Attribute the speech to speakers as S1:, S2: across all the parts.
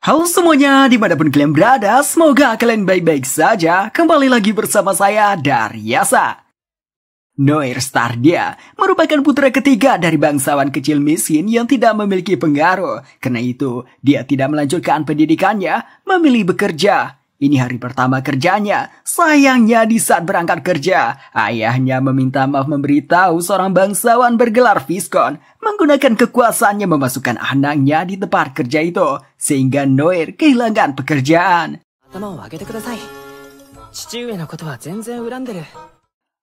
S1: Halo semuanya, dimanapun kalian berada, semoga kalian baik-baik saja. Kembali lagi bersama saya, Daryasa. Noir Stardia merupakan putra ketiga dari bangsawan kecil miskin yang tidak memiliki pengaruh. Karena itu, dia tidak melanjutkan pendidikannya, memilih bekerja. Ini hari pertama kerjanya. Sayangnya di saat berangkat kerja, ayahnya meminta maaf memberitahu seorang bangsawan bergelar Viscount menggunakan kekuasaannya memasukkan anaknya di tempat kerja itu, sehingga Noir kehilangan pekerjaan.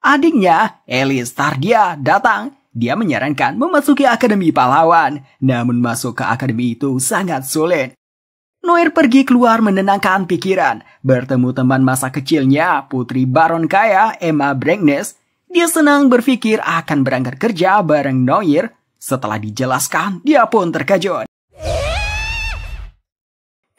S1: Adiknya, Ellie Stardia, datang. Dia menyarankan memasuki Akademi Pahlawan, namun masuk ke akademi itu sangat sulit. Noir pergi keluar menenangkan pikiran, bertemu teman masa kecilnya, putri baron kaya Emma Breakness. Dia senang berpikir akan berangkat kerja bareng Noir. Setelah dijelaskan, dia pun terkejut.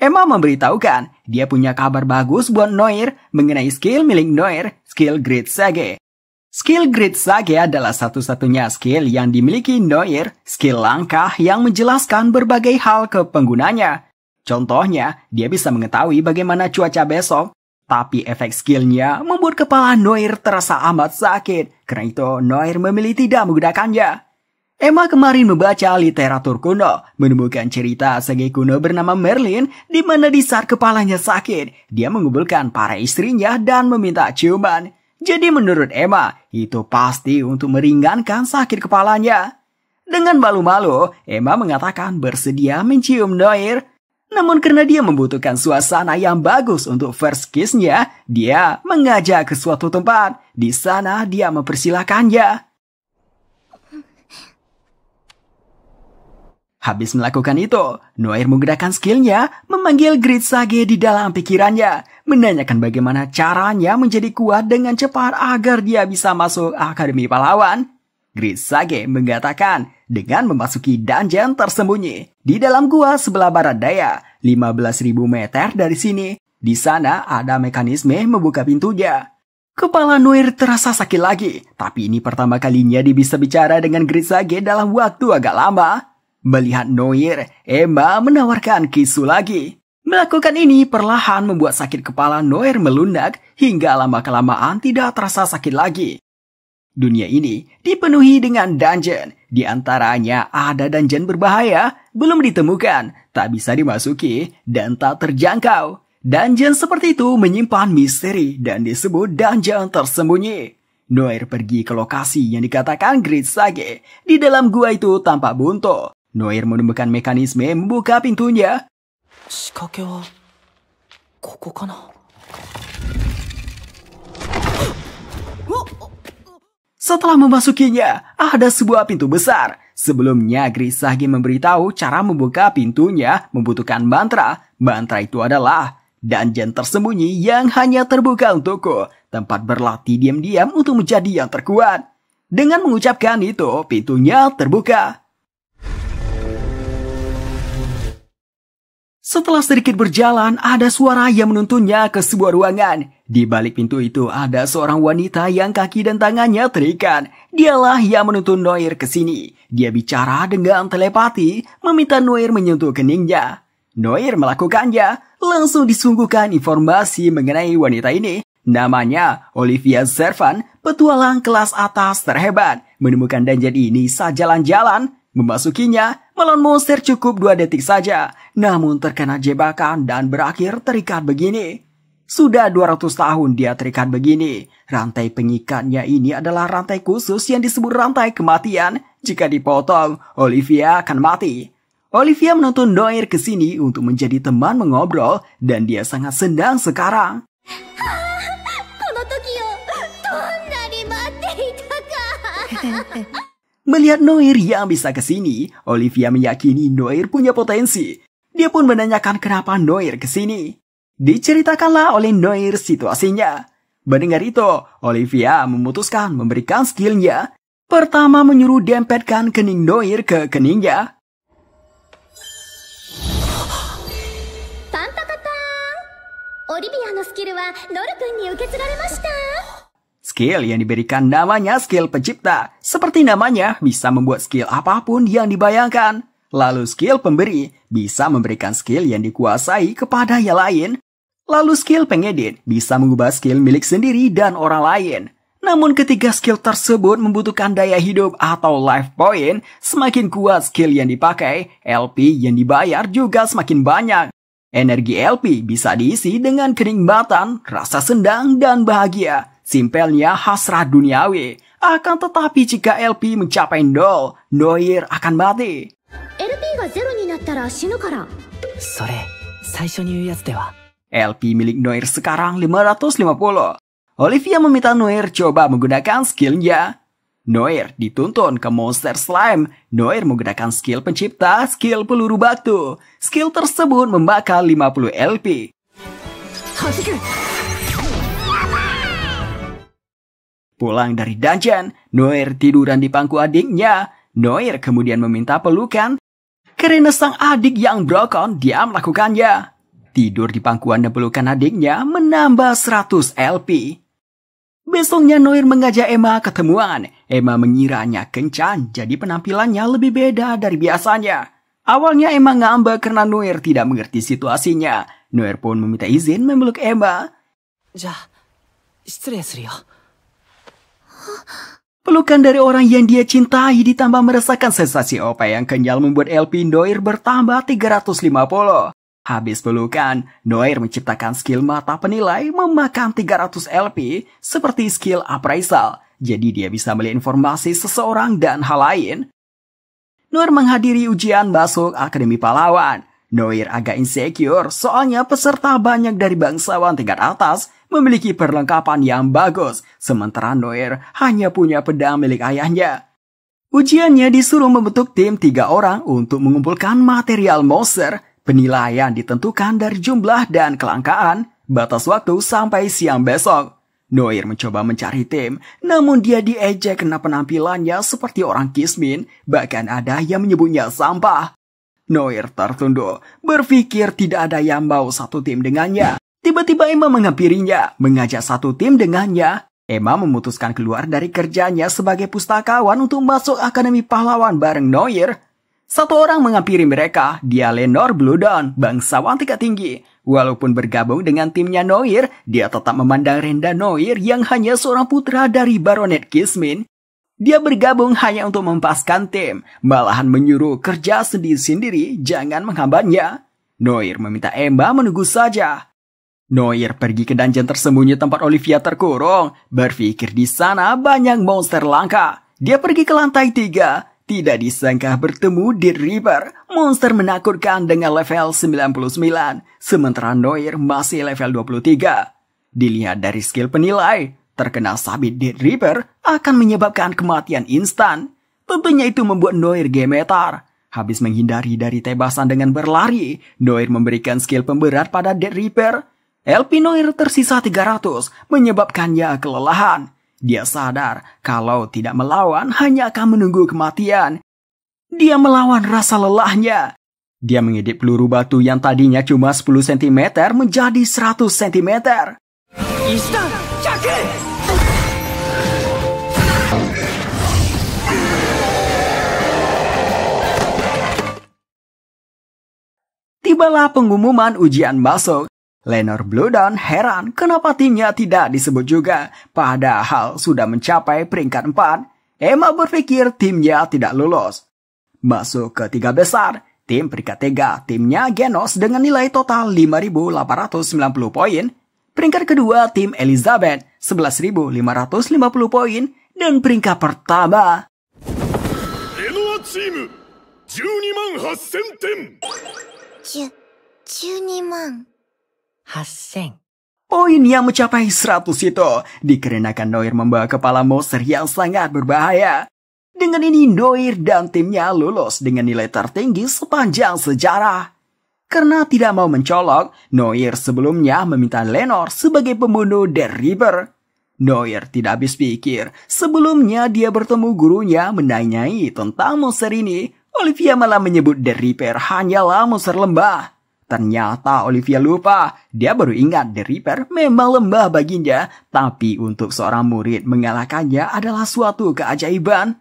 S1: Emma memberitahukan dia punya kabar bagus buat Noir mengenai skill milik Noir, skill Great Sage. Skill Great Sage adalah satu-satunya skill yang dimiliki Noir, skill langkah yang menjelaskan berbagai hal ke penggunanya. Contohnya, dia bisa mengetahui bagaimana cuaca besok, tapi efek skillnya membuat kepala Noir terasa amat sakit. Karena itu, Noir memilih tidak menggunakannya. Emma kemarin membaca literatur kuno, menemukan cerita sage kuno bernama Merlin, di mana di saat kepalanya sakit, dia mengumpulkan para istrinya dan meminta ciuman. Jadi menurut Emma, itu pasti untuk meringankan sakit kepalanya. Dengan malu-malu, Emma mengatakan bersedia mencium Noir. Namun karena dia membutuhkan suasana yang bagus untuk first kiss-nya, dia mengajak ke suatu tempat. Di sana dia mempersilakannya. Habis melakukan itu, Noir menggunakan skillnya memanggil Great Sage di dalam pikirannya, menanyakan bagaimana caranya menjadi kuat dengan cepat agar dia bisa masuk Akademi Pahlawan. Great Sage mengatakan dengan memasuki dungeon tersembunyi di dalam gua sebelah barat daya, 15.000 meter dari sini. Di sana ada mekanisme membuka pintunya. Kepala Noir terasa sakit lagi, tapi ini pertama kalinya dia bisa bicara dengan Great Sage dalam waktu agak lama. Melihat Noir, Emma menawarkan kisu lagi. Melakukan ini perlahan membuat sakit kepala Noir melunak hingga lama-kelamaan tidak terasa sakit lagi. Dunia ini dipenuhi dengan dungeon. Di antaranya ada dungeon berbahaya, belum ditemukan, tak bisa dimasuki, dan tak terjangkau. Dungeon seperti itu menyimpan misteri dan disebut dungeon tersembunyi. Noir pergi ke lokasi yang dikatakan Great Sage. Di dalam gua itu tampak buntu. Noir menemukan mekanisme membuka pintunya. Setelah memasukinya, ada sebuah pintu besar. Sebelumnya, Great Sage memberitahu cara membuka pintunya membutuhkan mantra. Mantra itu adalah dungeon tersembunyi yang hanya terbuka untukku. Tempat berlatih diam-diam untuk menjadi yang terkuat. Dengan mengucapkan itu, pintunya terbuka. Setelah sedikit berjalan, ada suara yang menuntunnya ke sebuah ruangan. Di balik pintu itu ada seorang wanita yang kaki dan tangannya terikat. Dialah yang menuntun Noir ke sini. Dia bicara dengan telepati, meminta Noir menyentuh keningnya. Noir melakukannya, langsung disungguhkan informasi mengenai wanita ini. Namanya Olivia Servan, petualang kelas atas terhebat. Menemukan dungeon ini saat jalan-jalan. Memasukinya, melawan monster cukup 2 detik saja, namun terkena jebakan dan berakhir terikat begini. Sudah 200 tahun dia terikat begini. Rantai pengikatnya ini adalah rantai khusus yang disebut rantai kematian. Jika dipotong, Olivia akan mati. Olivia menuntun Noir ke sini untuk menjadi teman mengobrol dan dia sangat senang sekarang. Melihat Noir yang bisa ke sini, Olivia meyakini Noir punya potensi. Dia pun menanyakan kenapa Noir ke sini. Diceritakanlah oleh Noir situasinya. Mendengar itu, Olivia memutuskan memberikan skillnya. Pertama menyuruh dempetkan kening Noir ke keningnya. Skill yang diberikan namanya skill pencipta. Seperti namanya, bisa membuat skill apapun yang dibayangkan. Lalu skill pemberi bisa memberikan skill yang dikuasai kepada yang lain. Lalu skill pengedit bisa mengubah skill milik sendiri dan orang lain. Namun ketika skill tersebut membutuhkan daya hidup atau life point, semakin kuat skill yang dipakai, LP yang dibayar juga semakin banyak. Energi LP bisa diisi dengan kenikmatan, rasa senang, dan bahagia. Simpelnya hasrat duniawi. Akan tetapi jika LP mencapai 0, Noir akan mati. LP milik Noir sekarang 550. Olivia meminta Noir coba menggunakan skillnya. Noir dituntun ke monster slime. Noir menggunakan skill pencipta, skill peluru batu. Skill tersebut membakar 50 LP. Pulang dari dungeon, Noir tiduran di pangku adiknya. Noir kemudian meminta pelukan. Karena sang adik yang broken, dia melakukannya. Tidur di pangkuan dan pelukan adiknya menambah 100 LP. Besoknya Noir mengajak Emma ketemuan. Emma mengiranya kencan, jadi penampilannya lebih beda dari biasanya. Awalnya Emma ngambek karena Noir tidak mengerti situasinya. Noir pun meminta izin memeluk Emma. Pelukan dari orang yang dia cintai ditambah merasakan sensasi opa yang kenyal membuat LP Noir bertambah 350. Habis pelukan, Noir menciptakan skill mata penilai memakan 300 LP seperti skill appraisal. Jadi dia bisa melihat informasi seseorang dan hal lain. Noir menghadiri ujian masuk Akademi Pahlawan. Noir agak insecure soalnya peserta banyak dari bangsawan tingkat atas memiliki perlengkapan yang bagus, sementara Noir hanya punya pedang milik ayahnya. Ujiannya disuruh membentuk tim 3 orang untuk mengumpulkan material monster. Penilaian ditentukan dari jumlah dan kelangkaan, batas waktu sampai siang besok. Noir mencoba mencari tim, namun dia diejek karena penampilannya seperti orang kismin, bahkan ada yang menyebutnya sampah. Noir tertunduk, berpikir tidak ada yang mau satu tim dengannya. Tiba-tiba Emma menghampirinya, mengajak satu tim dengannya. Emma memutuskan keluar dari kerjanya sebagai pustakawan untuk masuk Akademi Pahlawan bareng Noir. Satu orang menghampiri mereka, dia Lenore Bloodon, bangsawan tingkat tinggi. Walaupun bergabung dengan timnya Noir, dia tetap memandang rendah Noir yang hanya seorang putra dari Baronet Kismin. Dia bergabung hanya untuk mempaskan tim, malahan menyuruh kerja sendiri-sendiri, jangan menghambatnya. Noir meminta Emma menunggu saja. Noir pergi ke dungeon tersembunyi tempat Olivia terkurung, berpikir di sana banyak monster langka. Dia pergi ke lantai 3. Tidak disangka bertemu Dead Reaper, monster menakutkan dengan level 99, sementara Noir masih level 23. Dilihat dari skill penilai, terkena sabit Dead Reaper akan menyebabkan kematian instan. Tentunya itu membuat Noir gemetar. Habis menghindari dari tebasan dengan berlari, Noir memberikan skill pemberat pada Dead Reaper. LP Noir tersisa 300, menyebabkannya kelelahan. Dia sadar kalau tidak melawan hanya akan menunggu kematian. Dia melawan rasa lelahnya. Dia mengedit peluru batu yang tadinya cuma 10 cm menjadi 100 cm. Tibalah pengumuman ujian masuk. Lenore Bloodon heran kenapa timnya tidak disebut juga, padahal sudah mencapai peringkat 4. Emma berpikir timnya tidak lolos. Masuk ke 3 besar, tim peringkat 3, timnya Genos dengan nilai total 5.890 poin. Peringkat kedua, tim Elizabeth, 11.550 poin. Dan peringkat pertama, Renoa Team, 12.800 点。12 Poin yang mencapai 100 itu dikarenakan Noir membawa kepala monster yang sangat berbahaya. Dengan ini Noir dan timnya lulus dengan nilai tertinggi sepanjang sejarah. Karena tidak mau mencolok, Noir sebelumnya meminta Lenore sebagai pembunuh Dead Reaper. Noir tidak habis pikir, sebelumnya dia bertemu gurunya menanyai tentang monster ini. Olivia malah menyebut Dead Reaper hanyalah monster lembah. Ternyata Olivia lupa, dia baru ingat The Reaper memang lembah baginya, tapi untuk seorang murid mengalahkannya adalah suatu keajaiban.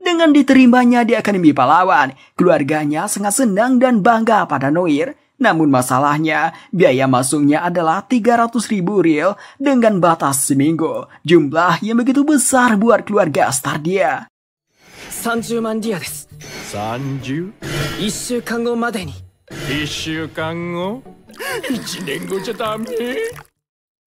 S1: Dengan diterimanya di Akademi Pahlawan, keluarganya sangat senang dan bangga pada Noir. Namun masalahnya, biaya masuknya adalah 300.000 riel dengan batas seminggu. Jumlah yang begitu besar buat keluarga Stardia.
S2: 30万ディアです。
S3: 30?
S2: 1週間後までに。
S3: 1週間後? 1年後じゃダメ?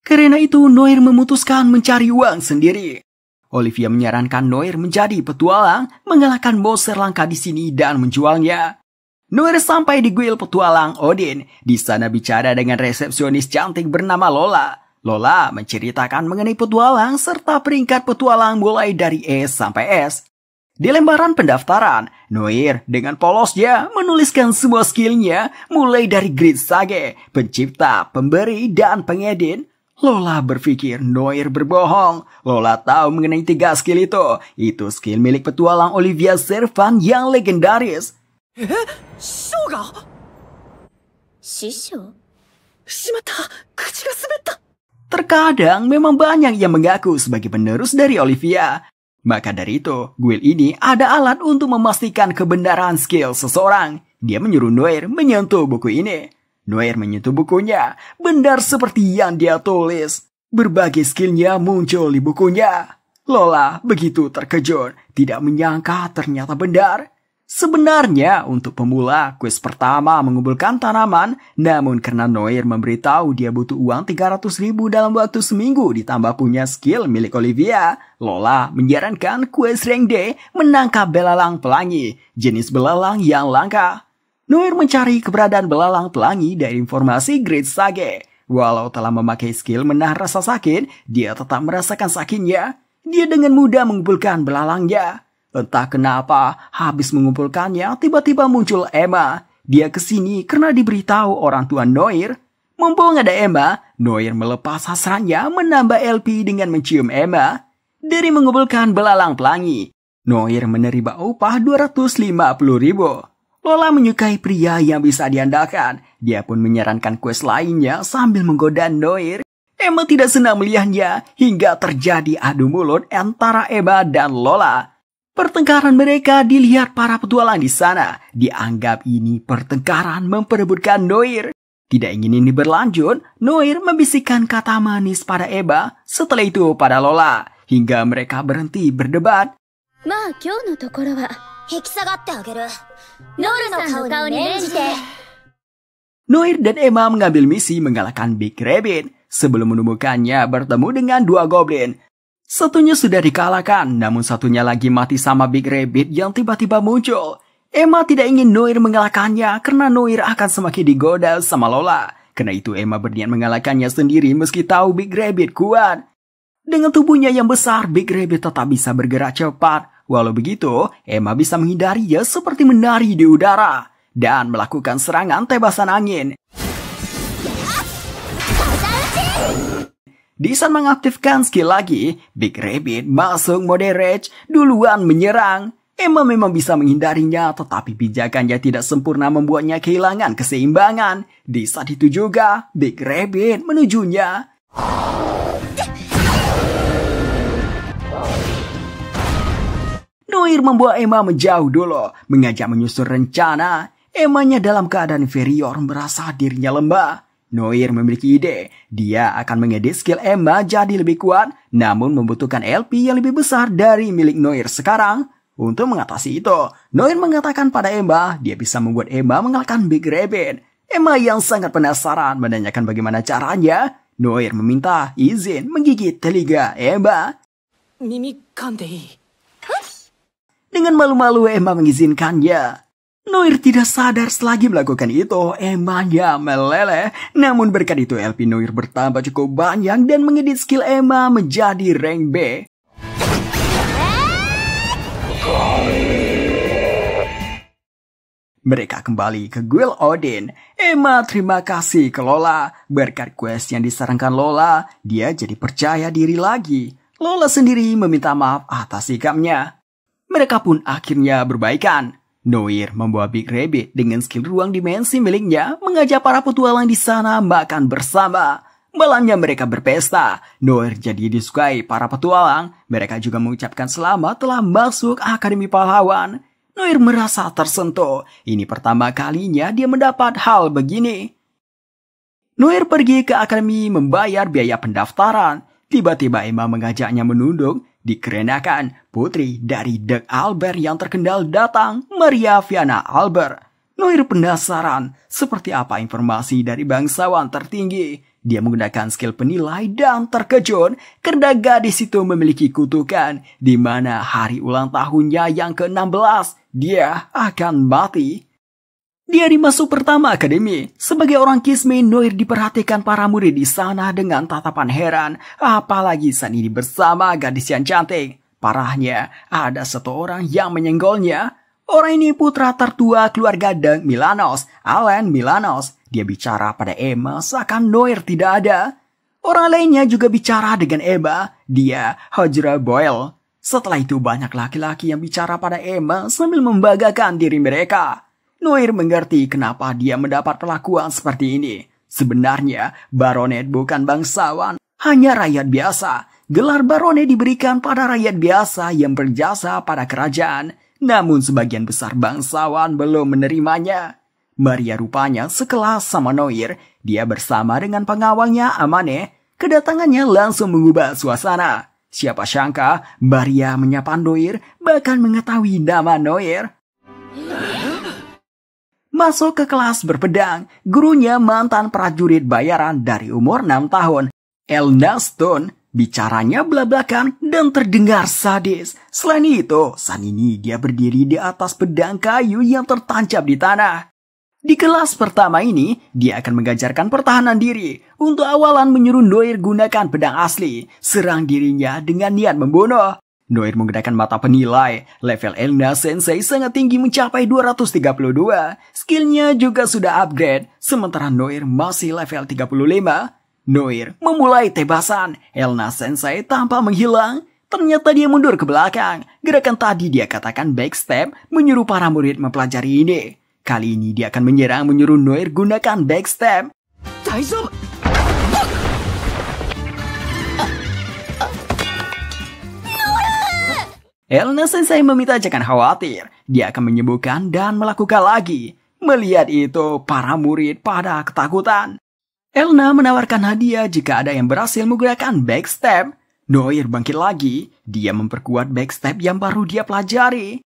S1: Karena itu, Noir memutuskan mencari uang sendiri. Olivia menyarankan Noir menjadi petualang, mengalahkan monster langka di sini dan menjualnya. Noir sampai di guild petualang Odin. Di sana bicara dengan resepsionis cantik bernama Lola. Lola menceritakan mengenai petualang serta peringkat petualang mulai dari S sampai S. Di lembaran pendaftaran, Noir dengan polosnya menuliskan semua skillnya mulai dari Grid Sage, pencipta, pemberi, dan pengedit. Lola berpikir Noir berbohong. Lola tahu mengenai 3 skill itu. Itu skill milik petualang Olivia Servan yang legendaris.
S2: ショウが
S4: 師匠
S2: しまった、口が滑った。
S1: Terkadang memang banyak yang mengaku sebagai penerus dari Olivia. Maka dari itu, guild ini ada alat untuk memastikan kebenaran skill seseorang. Dia menyuruh Noir menyentuh buku ini. Noir menyentuh bukunya, benar seperti yang dia tulis. Berbagai skillnya muncul di bukunya. Lola begitu terkejut, tidak menyangka ternyata benar. Sebenarnya untuk pemula, quest pertama mengumpulkan tanaman, namun karena Noir memberitahu dia butuh uang 300.000 dalam waktu seminggu ditambah punya skill milik Olivia, Lola menyarankan quest rank D menangkap belalang pelangi, jenis belalang yang langka. Noir mencari keberadaan belalang pelangi dari informasi Grid Sage. Walau telah memakai skill menahan rasa sakit, dia tetap merasakan sakitnya. Dia dengan mudah mengumpulkan belalangnya. Entah kenapa, habis mengumpulkannya, tiba-tiba muncul Emma. Dia kesini karena diberitahu orang tua Noir. Mumpung ada Emma, Noir melepas hasratnya menambah LP dengan mencium Emma. Dari mengumpulkan belalang pelangi, Noir menerima upah 250.000. Lola menyukai pria yang bisa diandalkan. Dia pun menyarankan quest lainnya sambil menggoda Noir. Emma tidak senang melihatnya hingga terjadi adu mulut antara Emma dan Lola. Pertengkaran mereka dilihat para petualang di sana. Dianggap ini pertengkaran memperebutkan Noir. Tidak ingin ini berlanjut, Noir membisikkan kata manis pada Emma, setelah itu pada Lola, hingga mereka berhenti berdebat.
S4: まあ今日のところは
S5: 引き下がってあげる。
S4: ノルさんの顔に免じて
S1: Noir dan Emma mengambil misi mengalahkan Big Rabbit. Sebelum menemukannya bertemu dengan 2 goblin. Satunya sudah dikalahkan, namun satunya lagi mati sama Big Rabbit yang tiba-tiba muncul. Emma tidak ingin Noir mengalahkannya karena Noir akan semakin digoda sama Lola. Karena itu Emma berniat mengalahkannya sendiri meski tahu Big Rabbit kuat. Dengan tubuhnya yang besar, Big Rabbit tetap bisa bergerak cepat. Walau begitu, Emma bisa menghindarinya seperti menari di udara dan melakukan serangan tebasan angin. Di saat mengaktifkan skill lagi, Big Rabbit masuk mode rage duluan menyerang. Emma memang bisa menghindarinya, tetapi pijakannya tidak sempurna membuatnya kehilangan keseimbangan. Di saat itu juga, Big Rabbit menujunya. Noir membawa Emma menjauh dulu, mengajak menyusun rencana. Emmanya dalam keadaan inferior merasa dirinya lemah. Noir memiliki ide, dia akan mengedit skill Emma jadi lebih kuat, namun membutuhkan LP yang lebih besar dari milik Noir sekarang. Untuk mengatasi itu, Noir mengatakan pada Emma, dia bisa membuat Emma mengalahkan Big Rabbit. Emma yang sangat penasaran menanyakan bagaimana caranya. Noir meminta izin menggigit telinga Emma.
S2: 耳噛んでいい？
S1: Dengan malu-malu Emma mengizinkannya. Noir tidak sadar selagi melakukan itu, Emma-nya meleleh. Namun berkat itu LP Noir bertambah cukup banyak dan mengedit skill Emma menjadi rank B. Mereka kembali ke guild Odin. Emma terima kasih ke Lola. Berkat quest yang disarankan Lola, dia jadi percaya diri lagi. Lola sendiri meminta maaf atas sikapnya. Mereka pun akhirnya berbaikan. Noir membawa Big Rabbit dengan skill ruang dimensi miliknya mengajak para petualang di sana makan bersama. Malamnya mereka berpesta. Noir jadi disukai para petualang. Mereka juga mengucapkan selamat telah masuk Akademi Pahlawan. Noir merasa tersentuh. Ini pertama kalinya dia mendapat hal begini. Noir pergi ke akademi membayar biaya pendaftaran. Tiba-tiba Emma mengajaknya menunduk. Dikarenakan putri dari Dirk Albert yang terkenal datang, Maria Viana Albert. Noir penasaran seperti apa informasi dari bangsawan tertinggi. Dia menggunakan skill penilai dan terkejut karena gadis itu memiliki kutukan di mana hari ulang tahunnya yang ke-16 dia akan mati. Di hari masuk pertama akademi, sebagai orang Kismin, Noir diperhatikan para murid di sana dengan tatapan heran, apalagi saat ini bersama gadis yang cantik. Parahnya, ada satu orang yang menyenggolnya. Orang ini putra tertua keluarga Dirk Milanos, Alan Milanos. Dia bicara pada Emma seakan Noir tidak ada. Orang lainnya juga bicara dengan Emma, dia Hajra Boyle. Setelah itu banyak laki-laki yang bicara pada Emma sambil membanggakan diri mereka. Noir mengerti kenapa dia mendapat perlakuan seperti ini. Sebenarnya, baronet bukan bangsawan, hanya rakyat biasa. Gelar baronet diberikan pada rakyat biasa yang berjasa pada kerajaan. Namun sebagian besar bangsawan belum menerimanya. Maria rupanya sekelas sama Noir. Dia bersama dengan pengawalnya Amane. Kedatangannya langsung mengubah suasana. Siapa sangka Maria menyapa Noir bahkan mengetahui nama Noir. Masuk ke kelas berpedang, gurunya mantan prajurit bayaran dari umur 6 tahun. Elna Stone, bicaranya belak-belakan dan terdengar sadis. Selain itu, saat ini dia berdiri di atas pedang kayu yang tertancap di tanah. Di kelas pertama ini, dia akan mengajarkan pertahanan diri. Untuk awalan menyuruh Noir gunakan pedang asli, serang dirinya dengan niat membunuh. Noir menggunakan mata penilai. Level Elna Sensei sangat tinggi mencapai 232. Skillnya juga sudah upgrade, sementara Noir masih level 35. Noir memulai tebasan. Elna Sensei tanpa menghilang. Ternyata dia mundur ke belakang. Gerakan tadi dia katakan backstep, menyuruh para murid mempelajari ini. Kali ini dia akan menyerang menyuruh Noir gunakan backstep. Elna Sensei meminta jangan khawatir. Dia akan menyembuhkan dan melakukan lagi. Melihat itu, para murid pada ketakutan. Elna menawarkan hadiah jika ada yang berhasil menggunakan backstep. Noir bangkit lagi. Dia memperkuat backstep yang baru dia pelajari.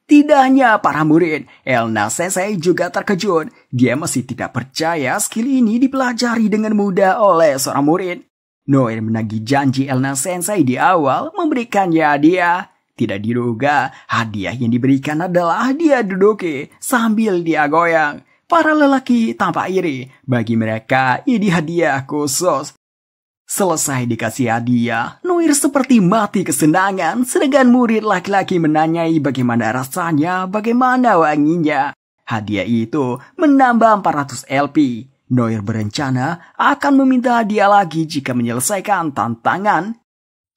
S1: Tidak hanya para murid, Elna Sensei juga terkejut. Dia masih tidak percaya skill ini dipelajari dengan mudah oleh seorang murid. Noir menagih janji Elna Sensei di awal memberikannya hadiah. Tidak diduga, hadiah yang diberikan adalah dia duduki sambil dia goyang. Para lelaki tampak iri. Bagi mereka, ini hadiah khusus. Selesai dikasih hadiah, Noir seperti mati kesenangan, sedangkan murid laki-laki menanyai bagaimana rasanya, bagaimana wanginya. Hadiah itu menambah 400 LP. Noir berencana akan meminta hadiah lagi jika menyelesaikan tantangan.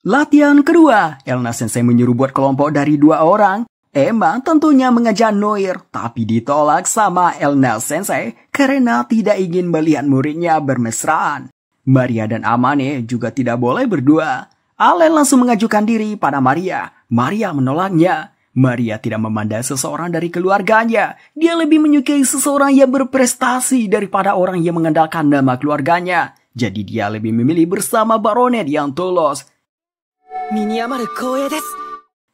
S1: Latihan kedua, Elna Sensei menyuruh buat kelompok dari 2 orang. Emma tentunya mengajak Noir, tapi ditolak sama Elna Sensei karena tidak ingin melihat muridnya bermesraan. Maria dan Amane juga tidak boleh berdua. Allen langsung mengajukan diri pada Maria. Maria menolaknya. Maria tidak memandang seseorang dari keluarganya. Dia lebih menyukai seseorang yang berprestasi daripada orang yang mengandalkan nama keluarganya. Jadi dia lebih memilih bersama baronet yang tulus.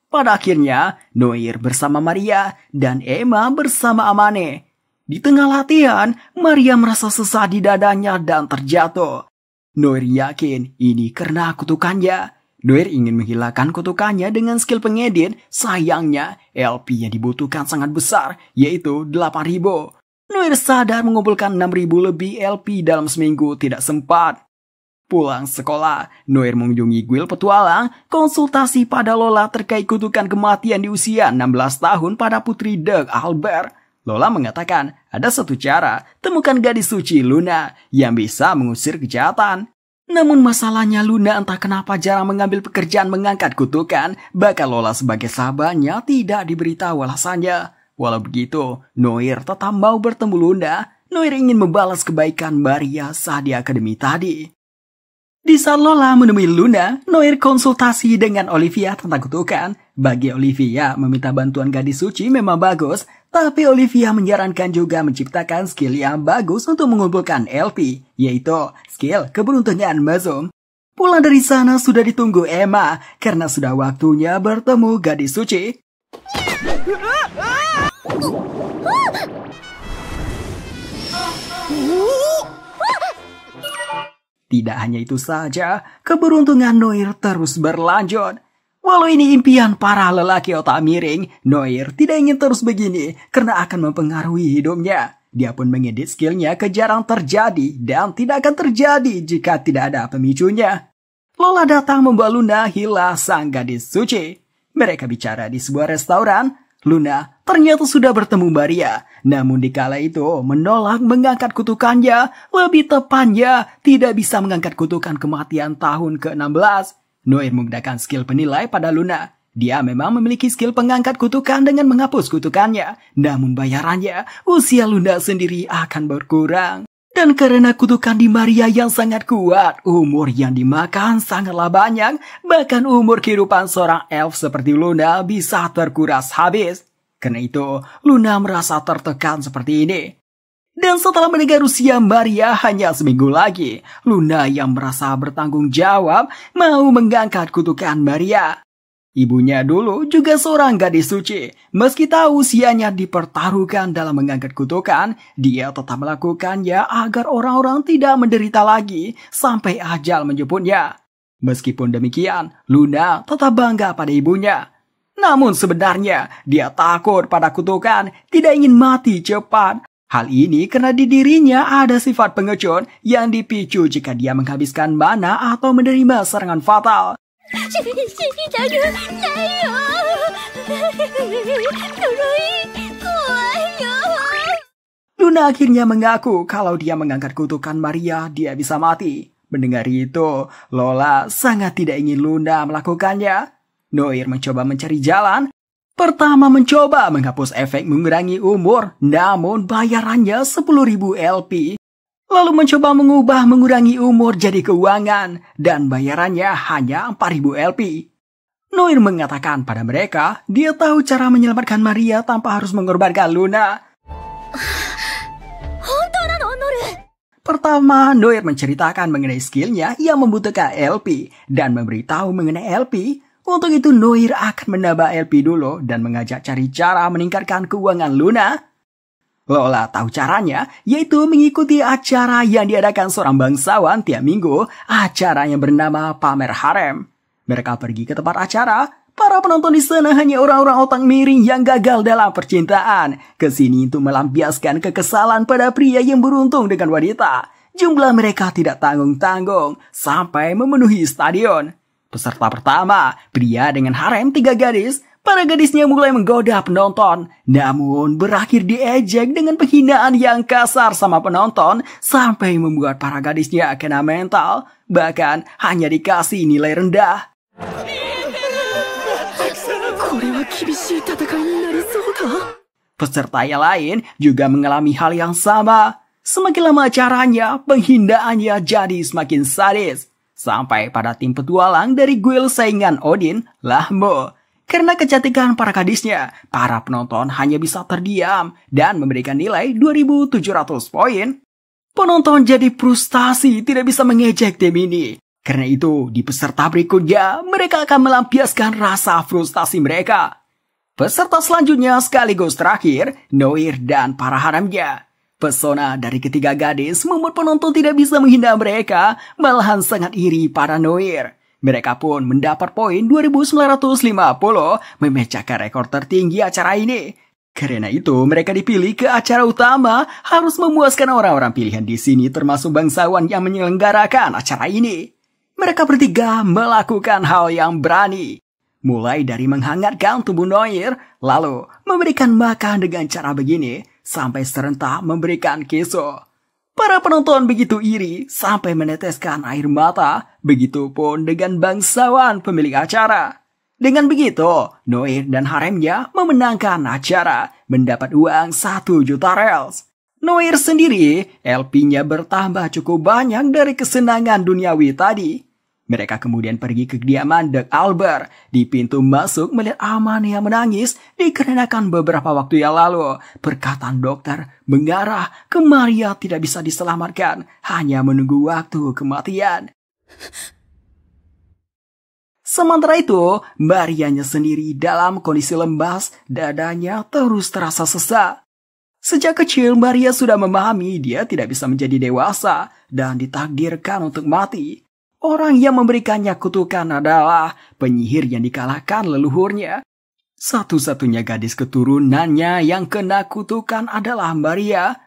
S1: Pada akhirnya, Noir bersama Maria dan Emma bersama Amane. Di tengah latihan, Maria merasa sesak di dadanya dan terjatuh. Noir yakin ini karena kutukannya. Noir ingin menghilangkan kutukannya dengan skill pengedit. Sayangnya, LP yang dibutuhkan sangat besar, yaitu 8.000. Noir sadar mengumpulkan 6.000 lebih LP dalam seminggu tidak sempat. Pulang sekolah, Noir mengunjungi guild petualang, konsultasi pada Lola terkait kutukan kematian di usia 16 tahun pada putri Dirk Albert. Lola mengatakan, ada satu cara, temukan gadis suci Luna yang bisa mengusir kejahatan. Namun masalahnya Luna entah kenapa jarang mengambil pekerjaan mengangkat kutukan, bahkan Lola sebagai sahabatnya tidak diberitahu alasannya. Walau begitu, Noir tetap mau bertemu Luna. Noir ingin membalas kebaikan Maria saat di akademi tadi. Di saat Lola menemui Luna, Noir konsultasi dengan Olivia tentang kutukan. Bagi Olivia, meminta bantuan gadis suci memang bagus, tapi Olivia menyarankan juga menciptakan skill yang bagus untuk mengumpulkan LP, yaitu skill keberuntungan mesum. Pulang dari sana sudah ditunggu Emma, karena sudah waktunya bertemu gadis suci. Tidak hanya itu saja, keberuntungan Noir terus berlanjut. Walau ini impian para lelaki otak miring, Noir tidak ingin terus begini karena akan mempengaruhi hidupnya. Dia pun mengedit skillnya ke jarang terjadi dan tidak akan terjadi jika tidak ada pemicunya. Lola datang membawa Luna Hila sang gadis suci. Mereka bicara di sebuah restoran. Luna ternyata sudah bertemu Maria, namun di kala itu menolak mengangkat kutukannya, lebih tepatnya tidak bisa mengangkat kutukan kematian tahun ke-16. Noir menggunakan skill penilai pada Luna. Dia memang memiliki skill pengangkat kutukan dengan menghapus kutukannya, namun bayarannya, usia Luna sendiri akan berkurang. Dan karena kutukan di Maria yang sangat kuat, umur yang dimakan sangatlah banyak, bahkan umur kehidupan seorang elf seperti Luna bisa terkuras habis. Karena itu, Luna merasa tertekan seperti ini. Dan setelah mendengar usia Maria hanya seminggu lagi, Luna yang merasa bertanggung jawab mau mengangkat kutukan Maria. Ibunya dulu juga seorang gadis suci. Meski tahu usianya dipertaruhkan dalam mengangkat kutukan, dia tetap melakukannya agar orang-orang tidak menderita lagi sampai ajal menjemputnya. Meskipun demikian, Luna tetap bangga pada ibunya. Namun sebenarnya, dia takut pada kutukan, tidak ingin mati cepat. Hal ini karena di dirinya ada sifat pengecut yang dipicu jika dia menghabiskan mana atau menerima serangan fatal. Luna akhirnya mengaku kalau dia mengangkat kutukan Maria, dia bisa mati. Mendengar itu, Lola sangat tidak ingin Luna melakukannya. Noir mencoba mencari jalan. Pertama mencoba menghapus efek mengurangi umur, namun bayarannya 10.000 LP. Lalu mencoba mengubah mengurangi umur jadi keuangan, dan bayarannya hanya 4.000 LP. Noir mengatakan pada mereka, dia tahu cara menyelamatkan Maria tanpa harus mengorbankan Luna. Pertama, Noir menceritakan mengenai skillnya yang membutuhkan LP, dan memberitahu mengenai LP. Untuk itu, Noir akan menambah LP dulu dan mengajak cari cara meningkatkan keuangan Luna. Lola tahu caranya, yaitu mengikuti acara yang diadakan seorang bangsawan tiap minggu, acara yang bernama Pamer Harem. Mereka pergi ke tempat acara, para penonton di sana hanya orang-orang otak miring yang gagal dalam percintaan. Kesini untuk melampiaskan kekesalan pada pria yang beruntung dengan wanita. Jumlah mereka tidak tanggung-tanggung, sampai memenuhi stadion. Peserta pertama, pria dengan harem 3 gadis. Para gadisnya mulai menggoda penonton, namun berakhir diejek dengan penghinaan yang kasar sama penonton sampai membuat para gadisnya kena mental, bahkan hanya dikasih nilai rendah. Peserta yang lain juga mengalami hal yang sama. Semakin lama acaranya, penghinaannya jadi semakin sadis. Sampai pada tim petualang dari guild saingan Odin, Lahmo. Karena kecantikan para gadisnya, para penonton hanya bisa terdiam dan memberikan nilai 2.700 poin. Penonton jadi frustasi tidak bisa mengejek tim ini. Karena itu, di peserta berikutnya, mereka akan melampiaskan rasa frustasi mereka. Peserta selanjutnya sekaligus terakhir, Noir dan para haramnya. Pesona dari ketiga gadis membuat penonton tidak bisa menghindar mereka, malahan sangat iri pada Noir. Mereka pun mendapat poin 2.950, memecahkan rekor tertinggi acara ini. Karena itu, mereka dipilih ke acara utama, harus memuaskan orang-orang pilihan di sini termasuk bangsawan yang menyelenggarakan acara ini. Mereka bertiga melakukan hal yang berani. Mulai dari menghangatkan tubuh Noir, lalu memberikan makan dengan cara begini, sampai serentak memberikan kisu. Para penonton begitu iri sampai meneteskan air mata, begitupun dengan bangsawan pemilik acara. Dengan begitu, Noir dan haremnya memenangkan acara, mendapat uang 1 juta rels. Noir sendiri, LP-nya bertambah cukup banyak dari kesenangan duniawi tadi. Mereka kemudian pergi ke kediaman Doug Albert. Di pintu masuk melihat Amane yang menangis dikarenakan beberapa waktu yang lalu perkataan dokter mengarah ke Maria tidak bisa diselamatkan, hanya menunggu waktu kematian. Sementara itu, Marianya sendiri dalam kondisi lemas, dadanya terus terasa sesak. Sejak kecil, Maria sudah memahami dia tidak bisa menjadi dewasa dan ditakdirkan untuk mati. Orang yang memberikannya kutukan adalah penyihir yang dikalahkan leluhurnya. Satu-satunya gadis keturunannya yang kena kutukan adalah Maria.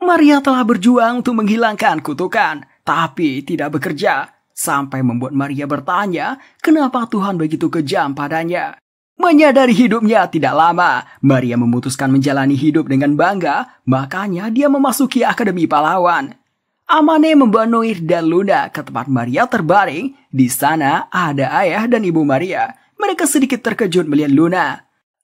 S1: Maria telah berjuang untuk menghilangkan kutukan, tapi tidak bekerja. Sampai membuat Maria bertanya, kenapa Tuhan begitu kejam padanya? Menyadari hidupnya tidak lama, Maria memutuskan menjalani hidup dengan bangga, makanya dia memasuki Akademi Pahlawan. Amane membawa Noir dan Luna ke tempat Maria terbaring. Di sana ada ayah dan ibu Maria. Mereka sedikit terkejut melihat Luna.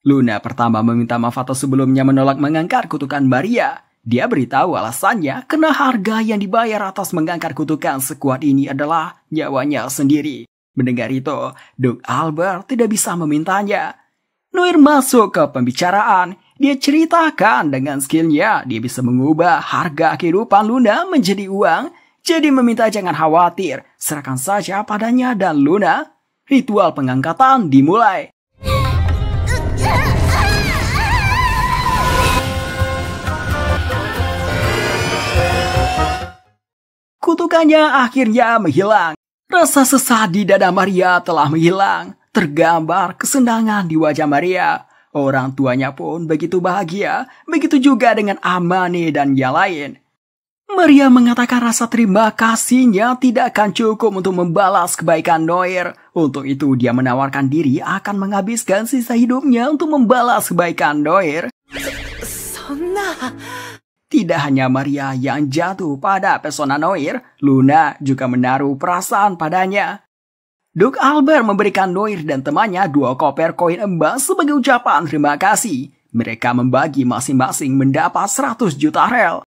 S1: Luna pertama meminta maaf atas sebelumnya menolak mengangkat kutukan Maria. Dia beritahu alasannya karena harga yang dibayar atas mengangkat kutukan sekuat ini adalah nyawanya sendiri. Mendengar itu, Doug Albert tidak bisa memintanya. Noir masuk ke pembicaraan. Dia ceritakan dengan skillnya, dia bisa mengubah harga kehidupan Luna menjadi uang. Jadi meminta jangan khawatir, serahkan saja padanya dan Luna. Ritual pengangkatan dimulai. Kutukannya akhirnya menghilang. Rasa sesak di dada Maria telah menghilang. Tergambar kesenangan di wajah Maria. Orang tuanya pun begitu bahagia. Begitu juga dengan Amane dan yang lain. Maria mengatakan rasa terima kasihnya tidak akan cukup untuk membalas kebaikan Noir. Untuk itu dia menawarkan diri akan menghabiskan sisa hidupnya untuk membalas kebaikan Noir. Tidak hanya Maria yang jatuh pada pesona Noir, Luna juga menaruh perasaan padanya. Doug Albert memberikan Noir dan temannya 2 koper koin emas sebagai ucapan terima kasih. Mereka membagi masing-masing mendapat 100 juta rel.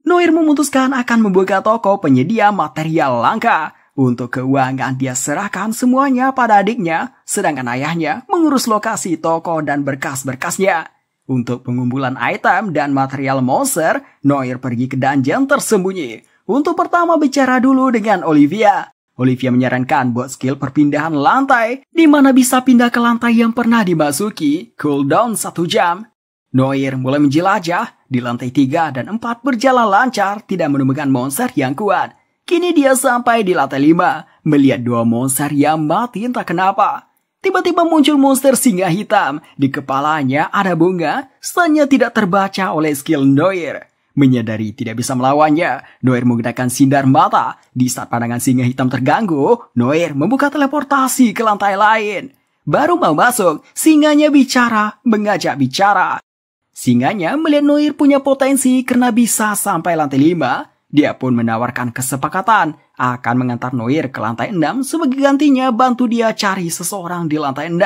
S1: Noir memutuskan akan membuka toko penyedia material langka. Untuk keuangan dia serahkan semuanya pada adiknya, sedangkan ayahnya mengurus lokasi toko dan berkas-berkasnya. Untuk pengumpulan item dan material monster, Noir pergi ke dungeon tersembunyi. Untuk pertama bicara dulu dengan Olivia. Olivia menyarankan buat skill perpindahan lantai, di mana bisa pindah ke lantai yang pernah dimasuki, cooldown 1 jam. Noir mulai menjelajah, di lantai 3 dan 4 berjalan lancar, tidak menemukan monster yang kuat. Kini dia sampai di lantai 5, melihat 2 monster yang mati entah kenapa. Tiba-tiba muncul monster singa hitam. Di kepalanya ada bunga. Sanya tidak terbaca oleh skill Noir. Menyadari tidak bisa melawannya, Noir menggunakan sindar mata. Di saat pandangan singa hitam terganggu, Noir membuka teleportasi ke lantai lain. Baru mau masuk, singanya bicara, mengajak bicara. Singanya melihat Noir punya potensi karena bisa sampai lantai 5. Dia pun menawarkan kesepakatan akan mengantar Noir ke lantai 6 sebagai gantinya bantu dia cari seseorang di lantai 6.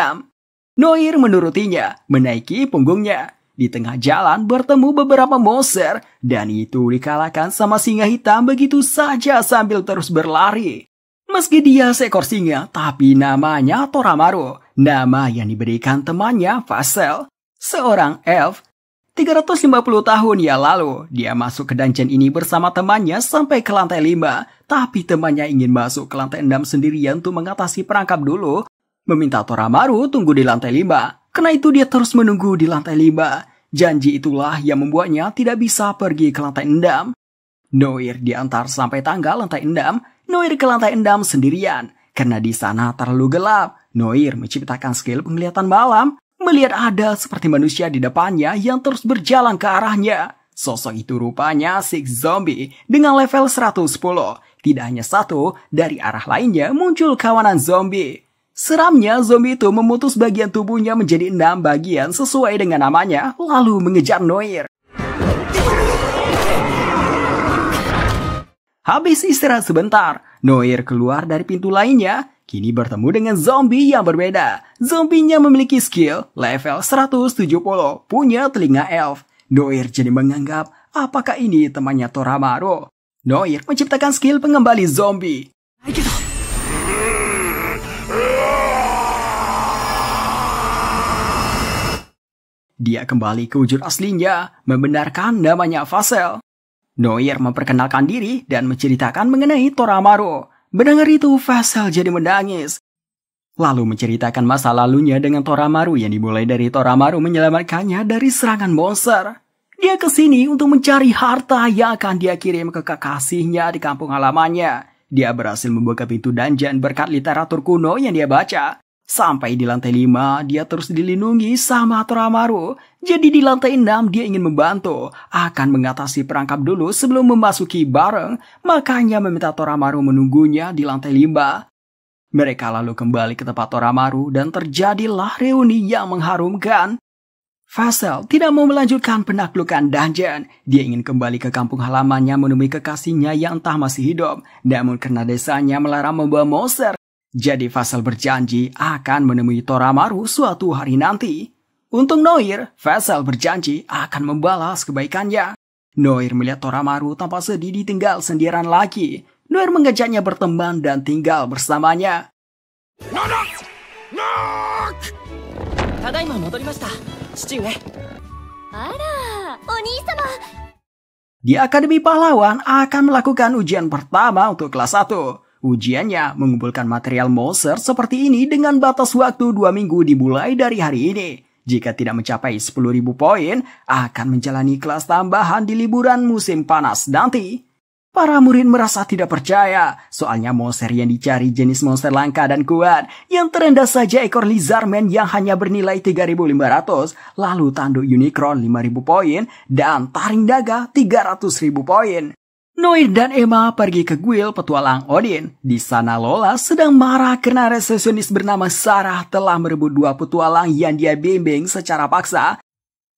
S1: Noir menurutinya, menaiki punggungnya. Di tengah jalan bertemu beberapa monster dan itu dikalahkan sama singa hitam begitu saja sambil terus berlari. Meski dia seekor singa, tapi namanya Toramaru, nama yang diberikan temannya Vassel, seorang elf. 350 tahun yang lalu, dia masuk ke dungeon ini bersama temannya sampai ke lantai 5. Tapi temannya ingin masuk ke lantai 6 sendirian untuk mengatasi perangkap dulu. Meminta Toramaru tunggu di lantai 5. Karena itu dia terus menunggu di lantai 5. Janji itulah yang membuatnya tidak bisa pergi ke lantai 6. Noir diantar sampai tangga lantai 6. Noir ke lantai 6 sendirian. Karena di sana terlalu gelap. Noir menciptakan skill penglihatan malam. Melihat ada seperti manusia di depannya yang terus berjalan ke arahnya. Sosok itu rupanya Six Zombie dengan level 110. Tidak hanya satu, dari arah lainnya muncul kawanan zombie. Seramnya, zombie itu memutus bagian tubuhnya menjadi 6 bagian sesuai dengan namanya, lalu mengejar Noir. Habis istirahat sebentar, Noir keluar dari pintu lainnya, kini bertemu dengan zombie yang berbeda. Zombinya memiliki skill level 170, punya telinga elf. Noir jadi menganggap apakah ini temannya Toramaru. Noir menciptakan skill pengembali zombie. Dia kembali ke wujud aslinya, membenarkan namanya Fasel. Noir memperkenalkan diri dan menceritakan mengenai Toramaru. Mendengar itu, Fasel jadi menangis. Lalu menceritakan masa lalunya dengan Toramaru yang dimulai dari Toramaru menyelamatkannya dari serangan monster. Dia kesini untuk mencari harta yang akan dia kirim ke kekasihnya di kampung halamannya. Dia berhasil membuka pintu dungeon berkat literatur kuno yang dia baca. Sampai di lantai 5, dia terus dilindungi sama Toramaru. Jadi di lantai 6, dia ingin membantu. Akan mengatasi perangkap dulu sebelum memasuki bareng. Makanya meminta Toramaru menunggunya di lantai 5. Mereka lalu kembali ke tempat Toramaru dan terjadilah reuni yang mengharumkan. Fasel tidak mau melanjutkan penaklukan dungeon. Dia ingin kembali ke kampung halamannya menemui kekasihnya yang entah masih hidup. Namun karena desanya melarang membawa monster, jadi Fasel berjanji akan menemui Toramaru suatu hari nanti. Untuk Noir, Fasel berjanji akan membalas kebaikannya. Noir melihat Toramaru tanpa sedih ditinggal sendirian lagi. Noir mengajaknya berteman dan tinggal bersamanya.
S2: Tadaima modorimashita, Chichi-ue.
S4: Ara, Oni-sama.
S1: Di Akademi Pahlawan akan melakukan ujian pertama untuk kelas 1. Ujiannya mengumpulkan material monster seperti ini dengan batas waktu 2 minggu dimulai dari hari ini. Jika tidak mencapai 10.000 poin, akan menjalani kelas tambahan di liburan musim panas nanti. Para murid merasa tidak percaya, soalnya monster yang dicari jenis monster langka dan kuat. Yang terendah saja ekor lizardman yang hanya bernilai 3.500, lalu tanduk unicorn 5.000 poin, dan taring naga 300.000 poin. Noir dan Emma pergi ke guild petualang Odin. Di sana Lola sedang marah karena resepsionis bernama Sarah telah merebut 2 petualang yang dia bimbing secara paksa.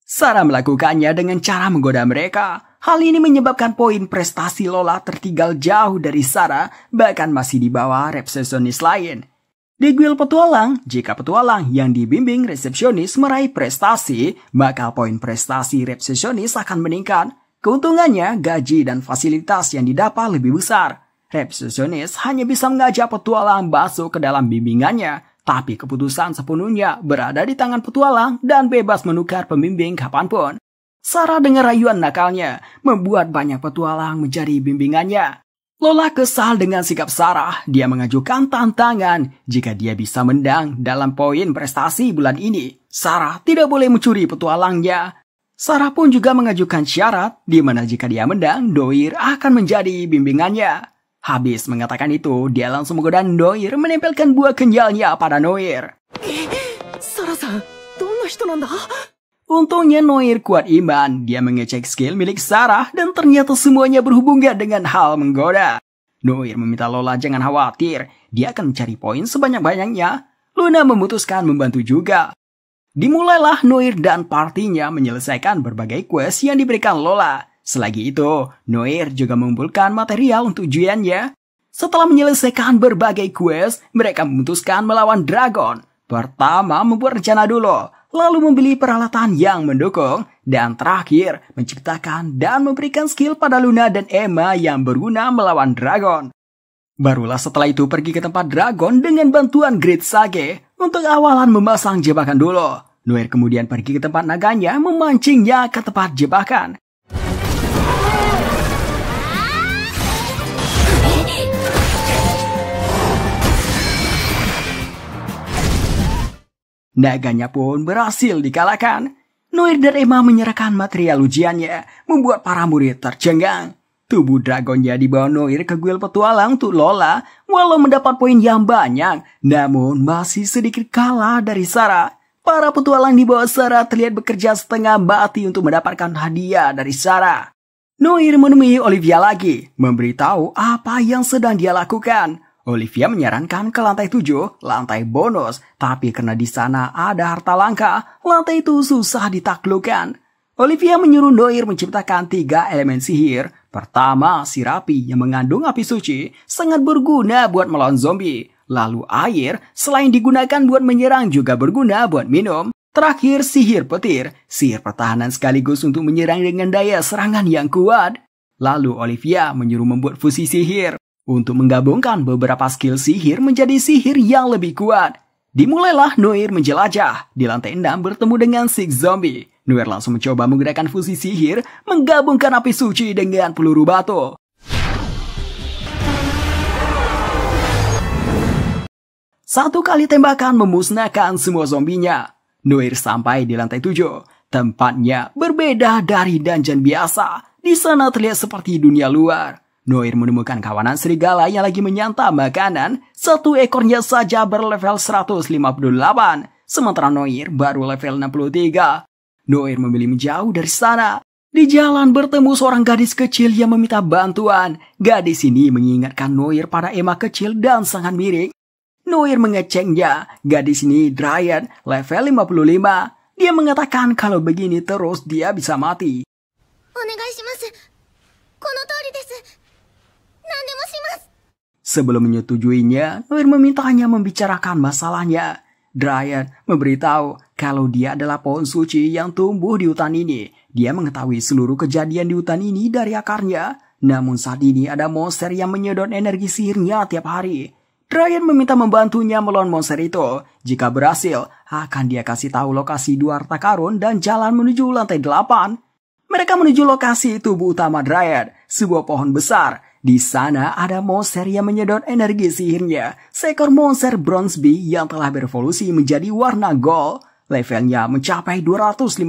S1: Sarah melakukannya dengan cara menggoda mereka. Hal ini menyebabkan poin prestasi Lola tertinggal jauh dari Sarah, bahkan masih di bawah resepsionis lain. Di guild petualang, jika petualang yang dibimbing resepsionis meraih prestasi, maka poin prestasi resepsionis akan meningkat. Keuntungannya, gaji dan fasilitas yang didapat lebih besar. Resepsionis hanya bisa mengajak petualang masuk ke dalam bimbingannya, tapi keputusan sepenuhnya berada di tangan petualang dan bebas menukar pembimbing kapanpun. Sarah dengan rayuan nakalnya membuat banyak petualang menjadi bimbingannya. Lola kesal dengan sikap Sarah. Dia mengajukan tantangan jika dia bisa menang dalam poin prestasi bulan ini. Sarah tidak boleh mencuri petualangnya. Sarah pun juga mengajukan syarat di mana jika dia menang, Noir akan menjadi bimbingannya. Habis mengatakan itu, dia langsung menggoda Noir menempelkan buah kenyalnya pada Noir.
S2: Sarah-san, donna hito nanda?
S1: Untungnya Noir kuat iman. Dia mengecek skill milik Sarah dan ternyata semuanya berhubungan dengan hal menggoda. Noir meminta Lola jangan khawatir. Dia akan mencari poin sebanyak-banyaknya. Luna memutuskan membantu juga. Dimulailah Noir dan partinya menyelesaikan berbagai quest yang diberikan Lola. Selagi itu, Noir juga mengumpulkan material untuk ujiannya. Setelah menyelesaikan berbagai quest, mereka memutuskan melawan dragon. Pertama, membuat rencana dulu, lalu membeli peralatan yang mendukung, dan terakhir, menciptakan dan memberikan skill pada Luna dan Emma yang berguna melawan dragon. Barulah setelah itu pergi ke tempat dragon dengan bantuan Great Sage. Untuk awalan memasang jebakan dulu. Noir kemudian pergi ke tempat naganya memancingnya ke tempat jebakan. Naganya pun berhasil dikalahkan. Noir dan Emma menyerahkan material ujiannya, membuat para murid tercengang. Tubuh dragonnya dibawa Noir ke guild petualang untuk Lola, walau mendapat poin yang banyak, namun masih sedikit kalah dari Sarah. Para petualang di bawah Sarah terlihat bekerja setengah mati untuk mendapatkan hadiah dari Sarah. Noir menemui Olivia lagi, memberitahu apa yang sedang dia lakukan. Olivia menyarankan ke lantai 7, lantai bonus, tapi karena di sana ada harta langka, lantai itu susah ditaklukkan. Olivia menyuruh Noir menciptakan 3 elemen sihir. Pertama, sirapi yang mengandung api suci sangat berguna buat melawan zombie. Lalu air, selain digunakan buat menyerang juga berguna buat minum. Terakhir, sihir petir, sihir pertahanan sekaligus untuk menyerang dengan daya serangan yang kuat. Lalu Olivia menyuruh membuat fusi sihir untuk menggabungkan beberapa skill sihir menjadi sihir yang lebih kuat. Dimulailah Noir menjelajah. Di lantai 6 bertemu dengan Six Zombie. Noir langsung mencoba menggunakan fusi sihir, menggabungkan api suci dengan peluru batu. Satu kali tembakan memusnahkan semua zombinya. Noir sampai di lantai 7. Tempatnya berbeda dari dungeon biasa. Di sana terlihat seperti dunia luar. Noir menemukan kawanan serigala yang lagi menyantap makanan. Satu ekornya saja berlevel 158. Sementara Noir baru level 63. Noir memilih menjauh dari sana. Di jalan bertemu seorang gadis kecil yang meminta bantuan. Gadis ini mengingatkan Noir pada Emma kecil dan sangat mirip. Noir mengeceknya. Gadis ini Dryad, level 55. Dia mengatakan kalau begini terus dia bisa mati. Sebelum menyetujuinya, Noir memintanya membicarakan masalahnya. Dryad memberitahu kalau dia adalah pohon suci yang tumbuh di hutan ini. Dia mengetahui seluruh kejadian di hutan ini dari akarnya. Namun saat ini ada monster yang menyedot energi sihirnya tiap hari. Dryad meminta membantunya melawan monster itu. Jika berhasil, akan dia kasih tahu lokasi 2 harta karun dan jalan menuju lantai 8. Mereka menuju lokasi tubuh utama Dryad, sebuah pohon besar. Di sana ada monster yang menyedot energi sihirnya. Seekor monster Bronzeby yang telah berevolusi menjadi warna gold. Levelnya mencapai 256.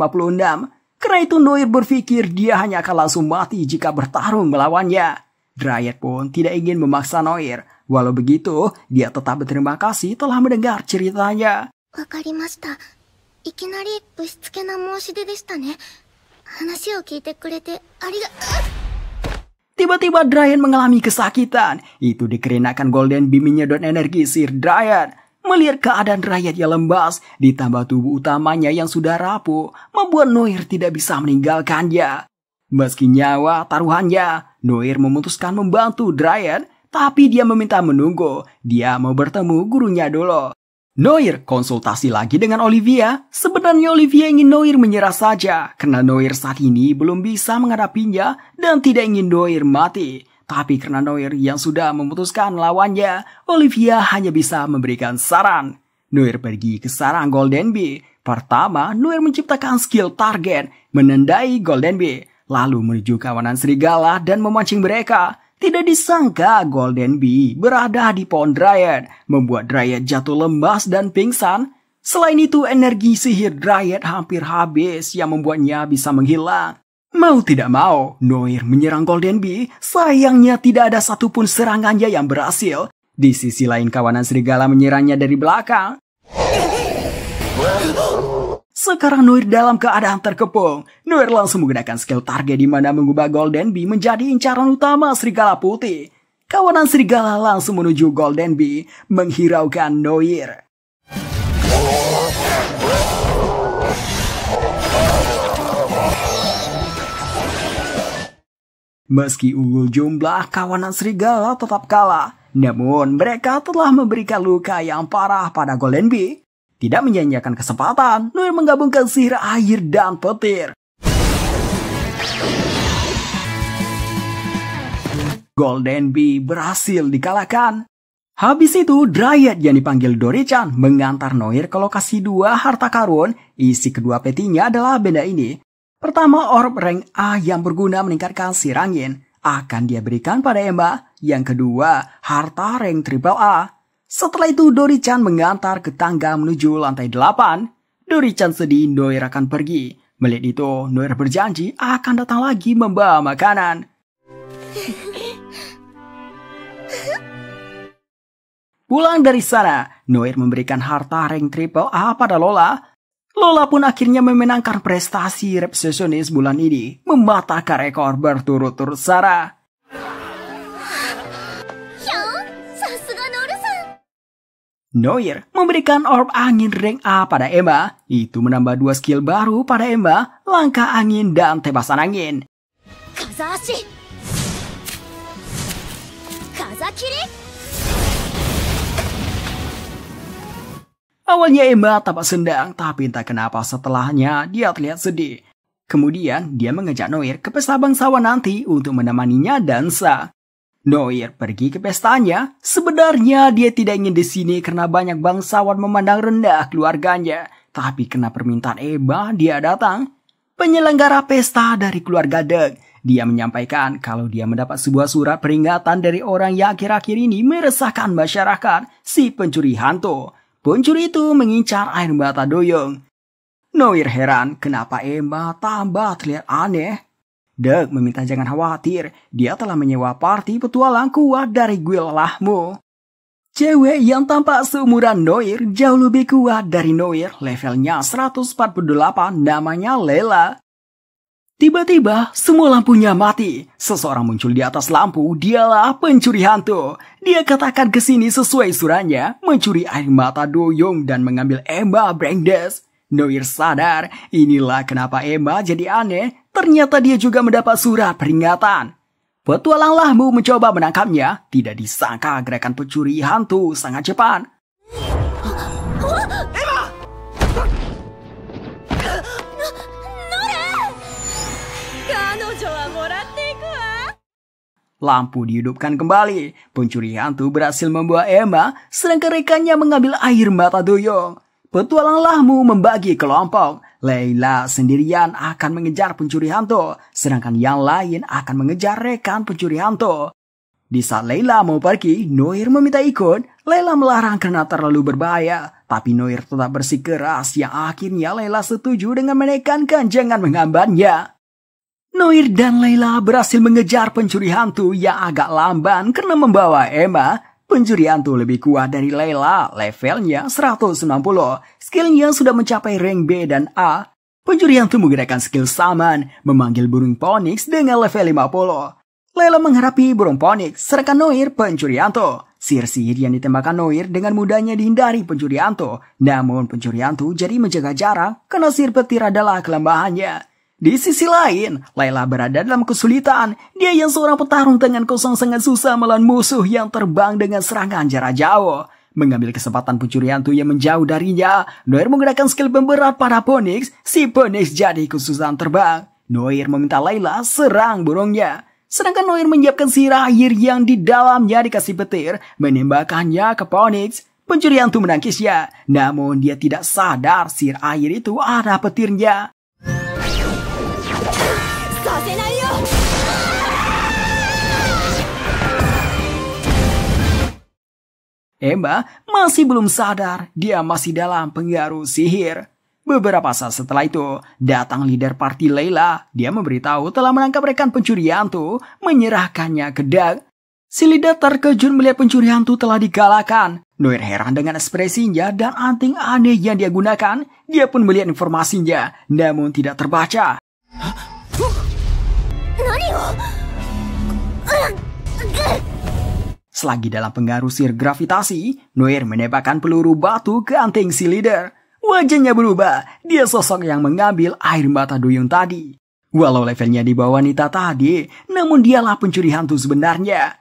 S1: Karena itu Noir berpikir dia hanya akan langsung mati jika bertarung melawannya. Dryad pun tidak ingin memaksa Noir. Walau begitu, dia tetap berterima kasih telah mendengar ceritanya. Tiba-tiba Dryad mengalami kesakitan. Itu dikarenakan Golden Beam menyedot energi sihir Dryad. Melihat keadaan Dryad yang lembas, ditambah tubuh utamanya yang sudah rapuh, membuat Noir tidak bisa meninggalkannya. Meski nyawa taruhannya, Noir memutuskan membantu Dryad, tapi dia meminta menunggu. Dia mau bertemu gurunya dulu. Noir konsultasi lagi dengan Olivia. Sebenarnya Olivia ingin Noir menyerah saja, karena Noir saat ini belum bisa menghadapinya dan tidak ingin Noir mati. Tapi karena Noir yang sudah memutuskan lawannya, Olivia hanya bisa memberikan saran. Noir pergi ke sarang Golden Bee. Pertama, Noir menciptakan skill target, menandai Golden Bee, lalu menuju kawanan serigala dan memancing mereka. Tidak disangka Golden Bee berada di pohon Dryad, membuat Dryad jatuh lemas dan pingsan. Selain itu, energi sihir Dryad hampir habis yang membuatnya bisa menghilang. Mau tidak mau, Noir menyerang Golden Bee. Sayangnya tidak ada satupun serangannya yang berhasil. Di sisi lain, kawanan serigala menyerangnya dari belakang. Sekarang Noir dalam keadaan terkepung. Noir langsung menggunakan skill target di mana mengubah Golden Bee menjadi incaran utama serigala putih. Kawanan serigala langsung menuju Golden Bee, menghiraukan Noir. Meski unggul jumlah, kawanan serigala tetap kalah. Namun mereka telah memberikan luka yang parah pada Golden Bee. Tidak menyanyiakan kesempatan, Noir menggabungkan sihir air dan petir. Golden Bee berhasil dikalahkan. Habis itu, Dryad yang dipanggil Dori-chan mengantar Noir ke lokasi 2 harta karun. Isi kedua petinya adalah benda ini. Pertama, orb rank A yang berguna meningkatkan sihir angin. Akan dia berikan pada Emma. Yang kedua, harta rank triple A. Setelah itu, Dori-chan mengantar ke tangga menuju lantai 8. Dori-chan sedih Noir akan pergi. Melihat itu, Noir berjanji akan datang lagi membawa makanan. Pulang dari sana, Noir memberikan harta rank triple A pada Lola. Lola pun akhirnya memenangkan prestasi resepsionis bulan ini, mematahkan rekor berturut-turut Sarah. Noir memberikan orb angin rank A pada Emma. Itu menambah 2 skill baru pada Emma, langkah angin dan tebasan angin.
S4: Kazashi. Kazakiri.
S1: Awalnya Emma tampak senang, tapi entah kenapa setelahnya dia terlihat sedih. Kemudian dia mengajak Noir ke pesta bangsawan nanti untuk menemaninya dansa. Noir pergi ke pestanya. Sebenarnya dia tidak ingin di sini karena banyak bangsawan memandang rendah keluarganya. Tapi karena permintaan Emma, dia datang. Penyelenggara pesta dari keluarga Doug. Dia menyampaikan kalau dia mendapat sebuah surat peringatan dari orang yang akhir-akhir ini meresahkan masyarakat, si pencuri hantu. Pencuri itu mengincar air mata Doyoung. Noir heran kenapa Emma tambah terlihat aneh. Doug meminta jangan khawatir, dia telah menyewa party petualang kuat dari guild Lahmu. Cewek yang tampak seumuran Noir jauh lebih kuat dari Noir, levelnya 148, namanya Layla. Tiba-tiba, semua lampunya mati. Seseorang muncul di atas lampu, dialah pencuri hantu. Dia katakan ke sini sesuai suratnya, mencuri air mata Doyoung dan mengambil Emma Brandes. Noir sadar, inilah kenapa Emma jadi aneh. Ternyata dia juga mendapat surat peringatan. Petualang Lahmu mencoba menangkapnya. Tidak disangka gerakan pencuri hantu sangat cepat. Lampu dihidupkan kembali. Pencuri hantu berhasil membawa Emma, sedangkan rekannya mengambil air mata Doyoung. Petualang Lahmu membagi kelompok. Layla sendirian akan mengejar pencuri hantu, sedangkan yang lain akan mengejar rekan pencuri hantu. Di saat Layla mau pergi, Noir meminta ikut. Layla melarang karena terlalu berbahaya, tapi Noir tetap bersikeras yang akhirnya Layla setuju dengan menekankan jangan menghambatnya. Noir dan Layla berhasil mengejar pencuri hantu yang agak lamban karena membawa Emma. Pencuri hantu lebih kuat dari Layla, levelnya 190. Skillnya sudah mencapai rank B dan A. Pencuri hantu menggunakan skill Saman, memanggil burung Phoenix dengan level 50. Layla menghadapi burung Phoenix, sedangkan Noir pencuri hantu. Sihir-sihir yang ditembakkan Noir dengan mudahnya dihindari pencuri hantu. Namun pencuri hantu jadi menjaga jarak karena sihir petir adalah kelemahannya. Di sisi lain, Layla berada dalam kesulitan. Dia yang seorang petarung tangan kosong sangat susah melawan musuh yang terbang dengan serangan jarak jauh. Mengambil kesempatan pencuri hantu yang menjauh darinya, Noir menggunakan skill pemberat pada Phoenix. Si Phoenix jadi kesusahan terbang. Noir meminta Layla serang burungnya. Sedangkan Noir menyiapkan sihir air yang di dalamnya dikasih petir, menembakkannya ke Phoenix. Pencuri hantu menangkisnya, namun dia tidak sadar sihir air itu ada petirnya. Emma masih belum sadar dia masih dalam pengaruh sihir. Beberapa saat setelah itu, datang leader party Layla. Dia memberitahu telah menangkap rekan pencuri hantu, menyerahkannya ke Doug. Si leader terkejut melihat pencuri hantu telah dikalahkan. Noir heran dengan ekspresinya dan anting aneh yang dia gunakan. Dia pun melihat informasinya, namun tidak terbaca. Selagi dalam pengaruh sihir gravitasi, Noir menembakkan peluru batu ke anting si leader. Wajahnya berubah, dia sosok yang mengambil air mata Doyoung tadi. Walau levelnya di bawah wanita tadi, namun dialah pencuri hantu sebenarnya.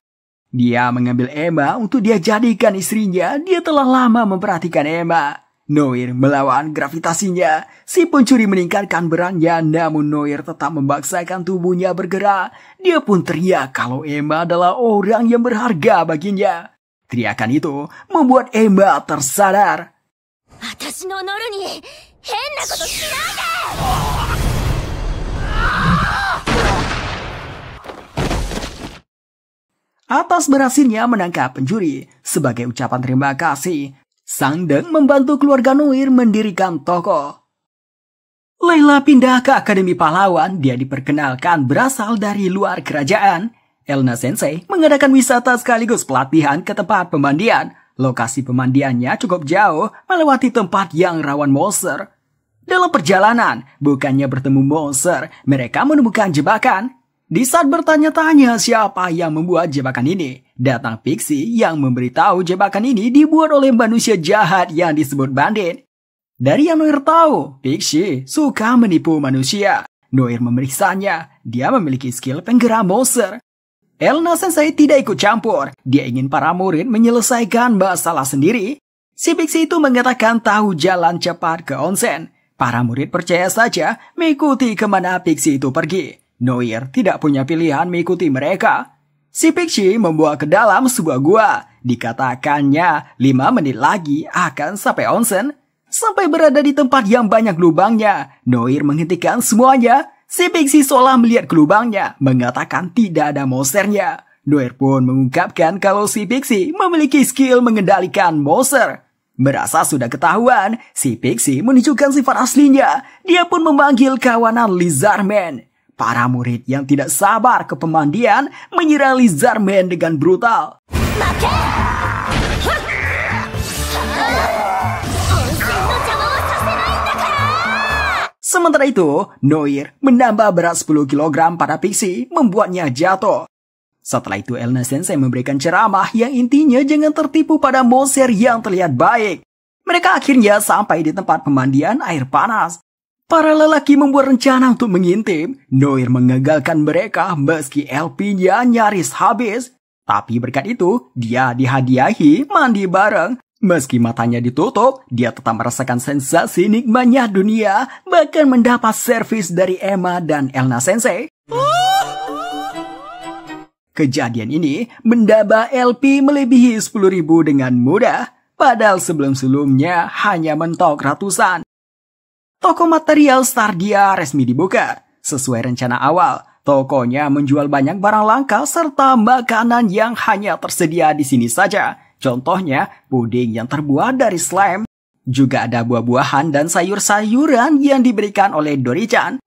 S1: Dia mengambil Emma untuk dia jadikan istrinya. Dia telah lama memperhatikan Emma. Noir melawan gravitasinya. Si pencuri meningkatkan berannya, namun Noir tetap memaksakan tubuhnya bergerak. Dia pun teriak kalau Emma adalah orang yang berharga baginya. Teriakan itu membuat Emma tersadar. Atas berhasilnya menangkap pencuri, sebagai ucapan terima kasih, Sang Doug membantu keluarga Noir mendirikan toko. Layla pindah ke Akademi Pahlawan. Dia diperkenalkan berasal dari luar kerajaan. Elna Sensei mengadakan wisata sekaligus pelatihan ke tempat pemandian. Lokasi pemandiannya cukup jauh, melewati tempat yang rawan monster. Dalam perjalanan, bukannya bertemu monster, mereka menemukan jebakan. Di saat bertanya-tanya siapa yang membuat jebakan ini, datang Pixie yang memberitahu jebakan ini dibuat oleh manusia jahat yang disebut bandit. Dari yang Noir tahu, Pixie suka menipu manusia. Noir memeriksanya, dia memiliki skill penggerak monster. Elna Sensei tidak ikut campur, dia ingin para murid menyelesaikan masalah sendiri. Si Pixie itu mengatakan tahu jalan cepat ke onsen. Para murid percaya saja mengikuti kemana Pixie itu pergi. Noir tidak punya pilihan mengikuti mereka. Si Pixie membawa ke dalam sebuah gua. Dikatakannya 5 menit lagi akan sampai onsen. Sampai berada di tempat yang banyak lubangnya, Noir menghentikan semuanya. Si Pixie seolah melihat ke lubangnya, mengatakan tidak ada monsternya. Noir pun mengungkapkan kalau si Pixie memiliki skill mengendalikan monster. Merasa sudah ketahuan, si Pixie menunjukkan sifat aslinya. Dia pun memanggil kawanan Lizardman. Para murid yang tidak sabar ke pemandian menyerang Lizardman dengan brutal. Sementara itu, Noir menambah berat 10 kg pada Pixie, membuatnya jatuh. Setelah itu, Elna Sensei memberikan ceramah yang intinya jangan tertipu pada monster yang terlihat baik. Mereka akhirnya sampai di tempat pemandian air panas. Para lelaki membuat rencana untuk mengintip. Noir mengagalkan mereka meski LP-nya nyaris habis. Tapi berkat itu, dia dihadiahi mandi bareng. Meski matanya ditutup, dia tetap merasakan sensasi nikmatnya dunia, bahkan mendapat servis dari Emma dan Elna Sensei. Kejadian ini mendaba LP melebihi 10.000 dengan mudah, padahal sebelum-sebelumnya hanya mentok ratusan. Toko material Stardia resmi dibuka. Sesuai rencana awal, tokonya menjual banyak barang langka serta makanan yang hanya tersedia di sini saja. Contohnya, puding yang terbuat dari slime. Juga ada buah-buahan dan sayur-sayuran yang diberikan oleh Dori-chan.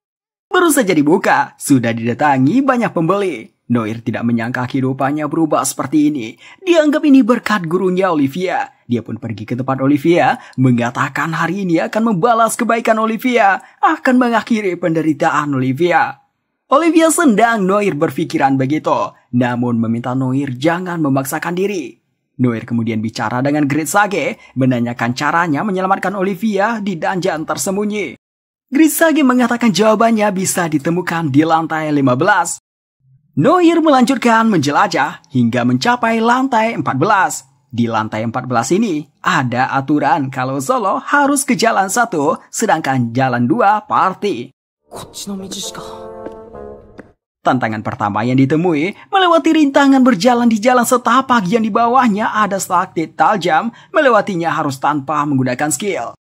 S1: Baru saja dibuka, sudah didatangi banyak pembeli. Noir tidak menyangka kehidupannya berubah seperti ini. Dianggap ini berkat gurunya Olivia. Dia pun pergi ke tempat Olivia, mengatakan hari ini akan membalas kebaikan Olivia, akan mengakhiri penderitaan Olivia. Olivia senang Noir berpikiran begitu, namun meminta Noir jangan memaksakan diri. Noir kemudian bicara dengan Great Sage, menanyakan caranya menyelamatkan Olivia di dungeon tersembunyi. Great Sage mengatakan jawabannya bisa ditemukan di lantai 15. Noir melanjutkan menjelajah hingga mencapai lantai 14. Di lantai 14 ini ada aturan kalau solo harus ke jalan 1, sedangkan jalan 2 party. Tantangan pertama yang ditemui melewati rintangan berjalan di jalan setapak yang di bawahnya ada stalaktit tajam, melewatinya harus tanpa menggunakan skill.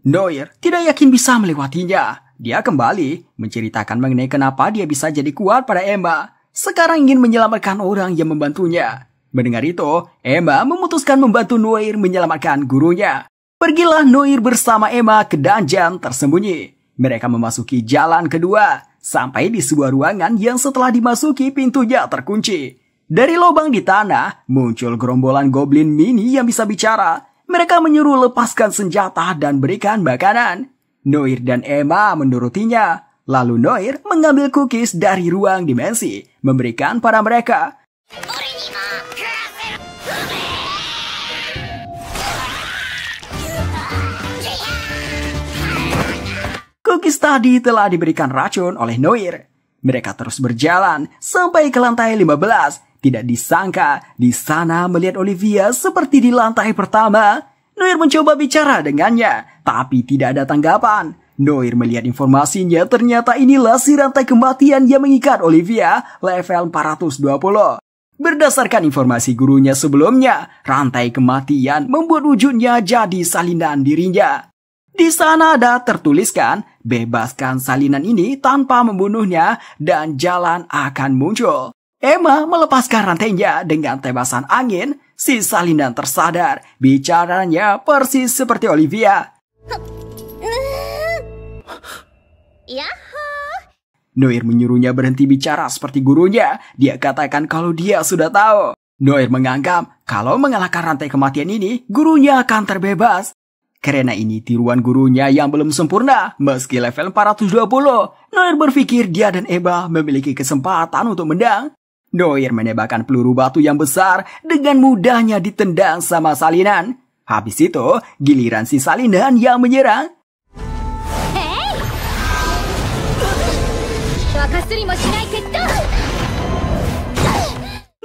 S1: Noir tidak yakin bisa melewatinya. Dia kembali menceritakan mengenai kenapa dia bisa jadi kuat pada Emma. Sekarang ingin menyelamatkan orang yang membantunya. Mendengar itu, Emma memutuskan membantu Noir menyelamatkan gurunya. Pergilah Noir bersama Emma ke dungeon tersembunyi. Mereka memasuki jalan kedua, sampai di sebuah ruangan yang setelah dimasuki pintunya terkunci. Dari lubang di tanah, muncul gerombolan goblin mini yang bisa bicara. Mereka menyuruh lepaskan senjata dan berikan makanan. Noir dan Emma menurutinya. Lalu Noir mengambil cookies dari ruang dimensi, memberikan pada mereka. Cookies tadi telah diberikan racun oleh Noir. Mereka terus berjalan sampai ke lantai 15. Tidak disangka, di sana melihat Olivia seperti di lantai pertama. Noir mencoba bicara dengannya, tapi tidak ada tanggapan. Noir melihat informasinya, ternyata inilah si rantai kematian yang mengikat Olivia level 420. Berdasarkan informasi gurunya sebelumnya, rantai kematian membuat wujudnya jadi salinan dirinya. Di sana ada tertuliskan, bebaskan salinan ini tanpa membunuhnya dan jalan akan muncul. Emma melepaskan rantainya dengan tebasan angin, si salinan tersadar, bicaranya persis seperti Olivia. Noir menyuruhnya berhenti bicara seperti gurunya. Dia katakan kalau dia sudah tahu. Noir menganggap kalau mengalahkan rantai kematian ini, gurunya akan terbebas. Karena ini tiruan gurunya yang belum sempurna, meski level 420, Noir berpikir dia dan Eba memiliki kesempatan untuk menang. Noir menembakkan peluru batu yang besar dengan mudahnya ditendang sama Salinan. Habis itu, giliran si Salinan yang menyerang.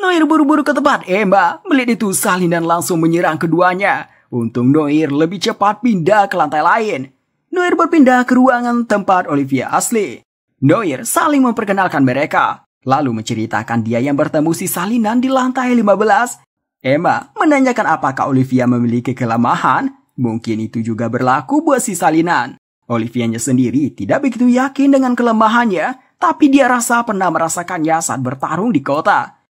S1: Noir buru-buru ke tempat Eba. Melihat itu, Salinan langsung menyerang keduanya. Untung Noir lebih cepat pindah ke lantai lain. Noir berpindah ke ruangan tempat Olivia asli. Noir saling memperkenalkan mereka, lalu menceritakan dia yang bertemu si Salinan di lantai 15. Emma menanyakan apakah Olivia memiliki kelemahan. Mungkin itu juga berlaku buat si Salinan. Olivianya sendiri tidak begitu yakin dengan kelemahannya, tapi dia rasa pernah merasakannya saat bertarung di kota.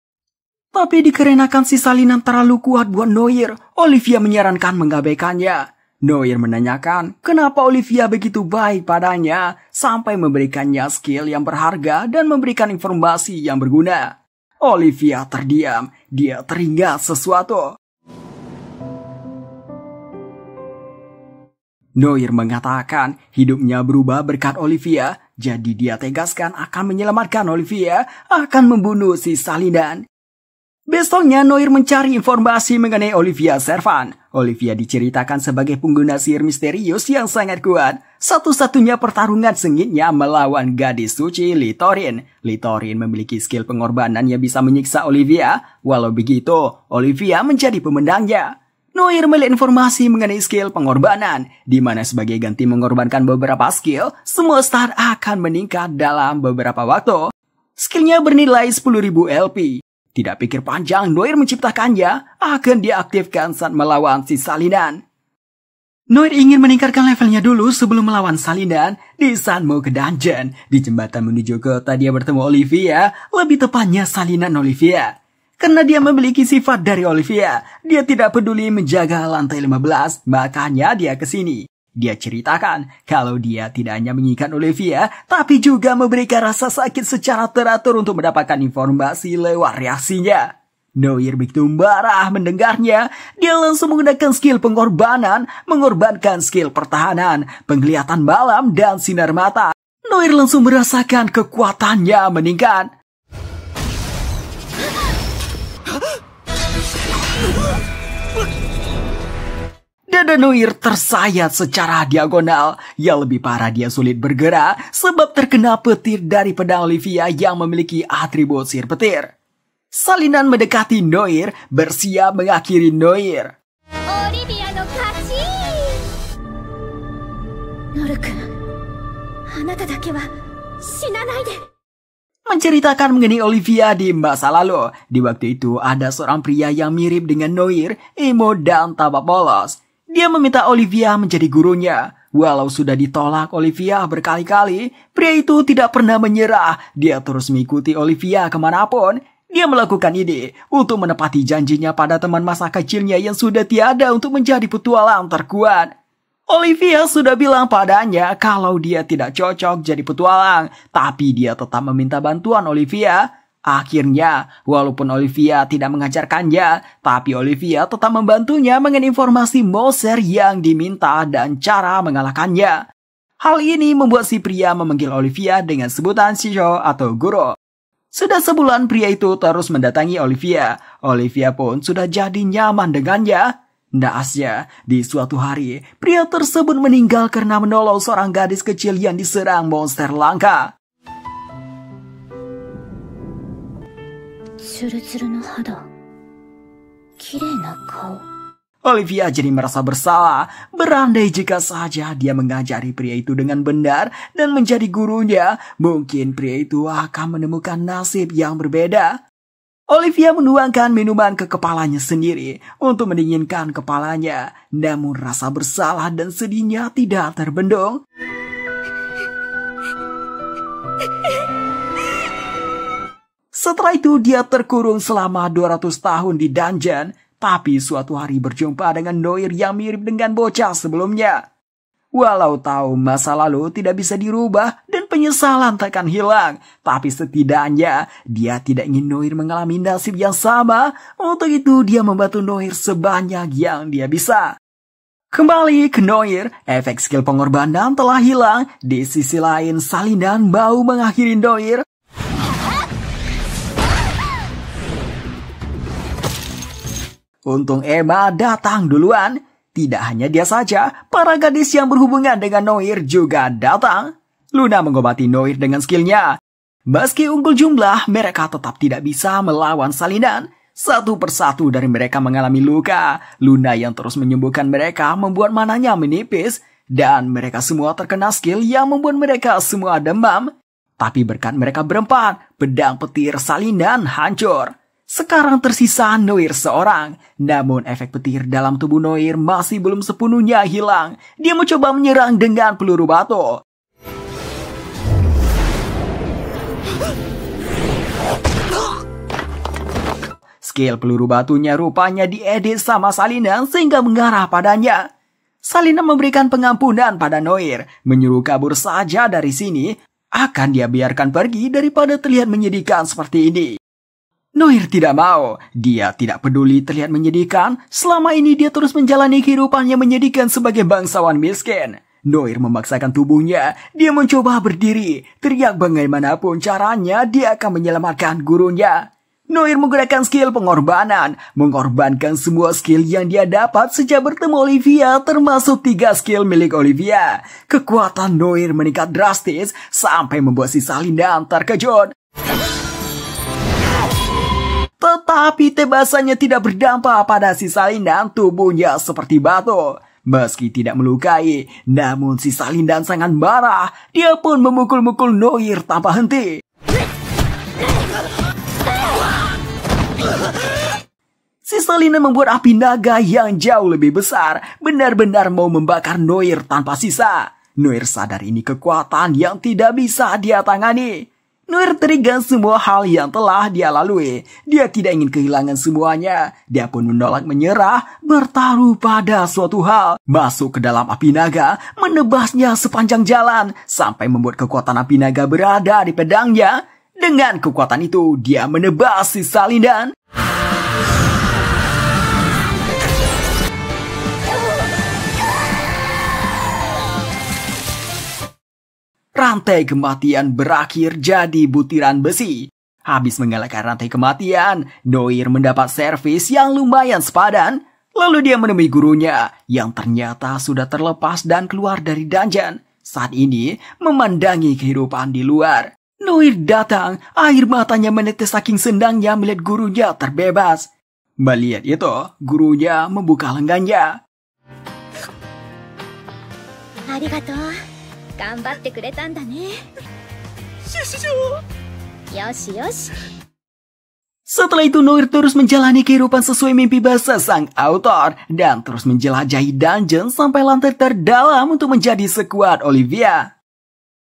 S1: Tapi dikarenakan si Salinan terlalu kuat buat Noir, Olivia menyarankan mengabaikannya. Noir menanyakan kenapa Olivia begitu baik padanya sampai memberikannya skill yang berharga dan memberikan informasi yang berguna. Olivia terdiam, dia teringat sesuatu. Noir mengatakan hidupnya berubah berkat Olivia, jadi dia tegaskan akan menyelamatkan Olivia, akan membunuh si Salinan. Besoknya Noir mencari informasi mengenai Olivia Servan. Olivia diceritakan sebagai pengguna sihir misterius yang sangat kuat. Satu-satunya pertarungan sengitnya melawan gadis suci Litorin. Litorin memiliki skill pengorbanan yang bisa menyiksa Olivia. Walau begitu, Olivia menjadi pemenangnya. Noir melihat informasi mengenai skill pengorbanan, di mana sebagai ganti mengorbankan beberapa skill, semua star akan meningkat dalam beberapa waktu. Skillnya bernilai 10.000 LP. Tidak pikir panjang, Noir menciptakannya akan diaktifkan saat melawan si Salinan. Noir ingin meningkatkan levelnya dulu sebelum melawan Salinan. Di saat mau ke dungeon, di jembatan menuju kota dia bertemu Olivia, lebih tepatnya Salinan Olivia. Karena dia memiliki sifat dari Olivia, dia tidak peduli menjaga lantai 15, makanya dia ke sini. Dia ceritakan kalau dia tidak hanya mengikat Olivia, tapi juga memberikan rasa sakit secara teratur untuk mendapatkan informasi lewat reaksinya. Noir begitu marah mendengarnya. Dia langsung menggunakan skill pengorbanan, mengorbankan skill pertahanan, penglihatan malam, dan sinar mata. Noir langsung merasakan kekuatannya meningkat. Dada Noir tersayat secara diagonal. Yang lebih parah, dia sulit bergerak sebab terkena petir dari pedang Olivia yang memiliki atribut sihir petir. Salinan mendekati Noir, bersiap mengakhiri Noir.
S4: Olivia no kachi. Noru-kun, anata dake wa shinanai de.
S1: Menceritakan mengenai Olivia di masa lalu. Di waktu itu ada seorang pria yang mirip dengan Noir, emo dan tampak polos. Dia meminta Olivia menjadi gurunya. Walau sudah ditolak Olivia berkali-kali, pria itu tidak pernah menyerah. Dia terus mengikuti Olivia kemanapun. Dia melakukan ini untuk menepati janjinya pada teman masa kecilnya yang sudah tiada untuk menjadi petualang terkuat. Olivia sudah bilang padanya kalau dia tidak cocok jadi petualang, tapi dia tetap meminta bantuan Olivia. Akhirnya, walaupun Olivia tidak mengajarkannya, tapi Olivia tetap membantunya mengenai informasi monster yang diminta dan cara mengalahkannya. Hal ini membuat si pria memanggil Olivia dengan sebutan Shisho atau guru. Sudah sebulan pria itu terus mendatangi Olivia. Olivia pun sudah jadi nyaman dengannya. Naasnya, di suatu hari, pria tersebut meninggal karena menolong seorang gadis kecil yang diserang monster langka. Olivia jadi merasa bersalah, berandai jika saja dia mengajari pria itu dengan benar dan menjadi gurunya, mungkin pria itu akan menemukan nasib yang berbeda. Olivia menuangkan minuman ke kepalanya sendiri untuk mendinginkan kepalanya, namun rasa bersalah dan sedihnya tidak terbendung. Setelah itu dia terkurung selama 200 tahun di dungeon, tapi suatu hari berjumpa dengan Noir yang mirip dengan bocah sebelumnya. Walau tahu masa lalu tidak bisa dirubah dan penyesalan takkan hilang, tapi setidaknya dia tidak ingin Noir mengalami nasib yang sama. Untuk itu dia membantu Noir sebanyak yang dia bisa. Kembali ke Noir, efek skill pengorbanan telah hilang. Di sisi lain, Salinan mau mengakhiri Noir. Untung Emma datang duluan. Tidak hanya dia saja, para gadis yang berhubungan dengan Noir juga datang. Luna mengobati Noir dengan skillnya. Meski unggul jumlah, mereka tetap tidak bisa melawan Salinan. Satu persatu dari mereka mengalami luka. Luna yang terus menyembuhkan mereka membuat mananya menipis. Dan mereka semua terkena skill yang membuat mereka semua demam. Tapi berkat mereka berempat, pedang petir Salinan hancur. Sekarang tersisa Noir seorang. Namun efek petir dalam tubuh Noir masih belum sepenuhnya hilang. Dia mencoba menyerang dengan peluru batu. Skill peluru batunya rupanya diedit sama Salinan sehingga mengarah padanya. Salinan memberikan pengampunan pada Noir, menyuruh kabur saja dari sini. Akan dia biarkan pergi daripada terlihat menyedihkan seperti ini. Noir tidak mau. Dia tidak peduli terlihat menyedihkan. Selama ini dia terus menjalani kehidupannya menyedihkan sebagai bangsawan miskin. Noir memaksakan tubuhnya. Dia mencoba berdiri. Teriak bagaimanapun caranya dia akan menyelamatkan gurunya. Noir menggunakan skill pengorbanan, mengorbankan semua skill yang dia dapat sejak bertemu Olivia, termasuk 3 skill milik Olivia. Kekuatan Noir meningkat drastis sampai membuat si Salinan terkejut. Tetapi tebasannya tidak berdampak pada si Salinan, tubuhnya seperti batu. Meski tidak melukai, namun si Salinan sangat marah. Dia pun memukul-mukul Noir tanpa henti. Si Salinan membuat api naga yang jauh lebih besar, benar-benar mau membakar Noir tanpa sisa. Noir sadar ini kekuatan yang tidak bisa dia tangani. Noir teringat semua hal yang telah dia lalui. Dia tidak ingin kehilangan semuanya. Dia pun menolak menyerah, bertaruh pada suatu hal. Masuk ke dalam api naga, menebasnya sepanjang jalan, sampai membuat kekuatan api naga berada di pedangnya. Dengan kekuatan itu, dia menebas si Salinan. Rantai kematian berakhir jadi butiran besi. Habis mengalahkan rantai kematian, Noir mendapat servis yang lumayan sepadan. Lalu dia menemui gurunya yang ternyata sudah terlepas dan keluar dari dungeon. Saat ini memandangi kehidupan di luar. Noir datang, air matanya menetes saking senangnya melihat gurunya terbebas. Melihat itu, gurunya membuka lengannya.
S4: Arigato. 頑張ってくれたんだね。よしよし。
S1: Setelah itu Noir terus menjalani kehidupan sesuai mimpi bahasa sang autor dan terus menjelajahi dungeon sampai lantai terdalam untuk menjadi sekuat Olivia.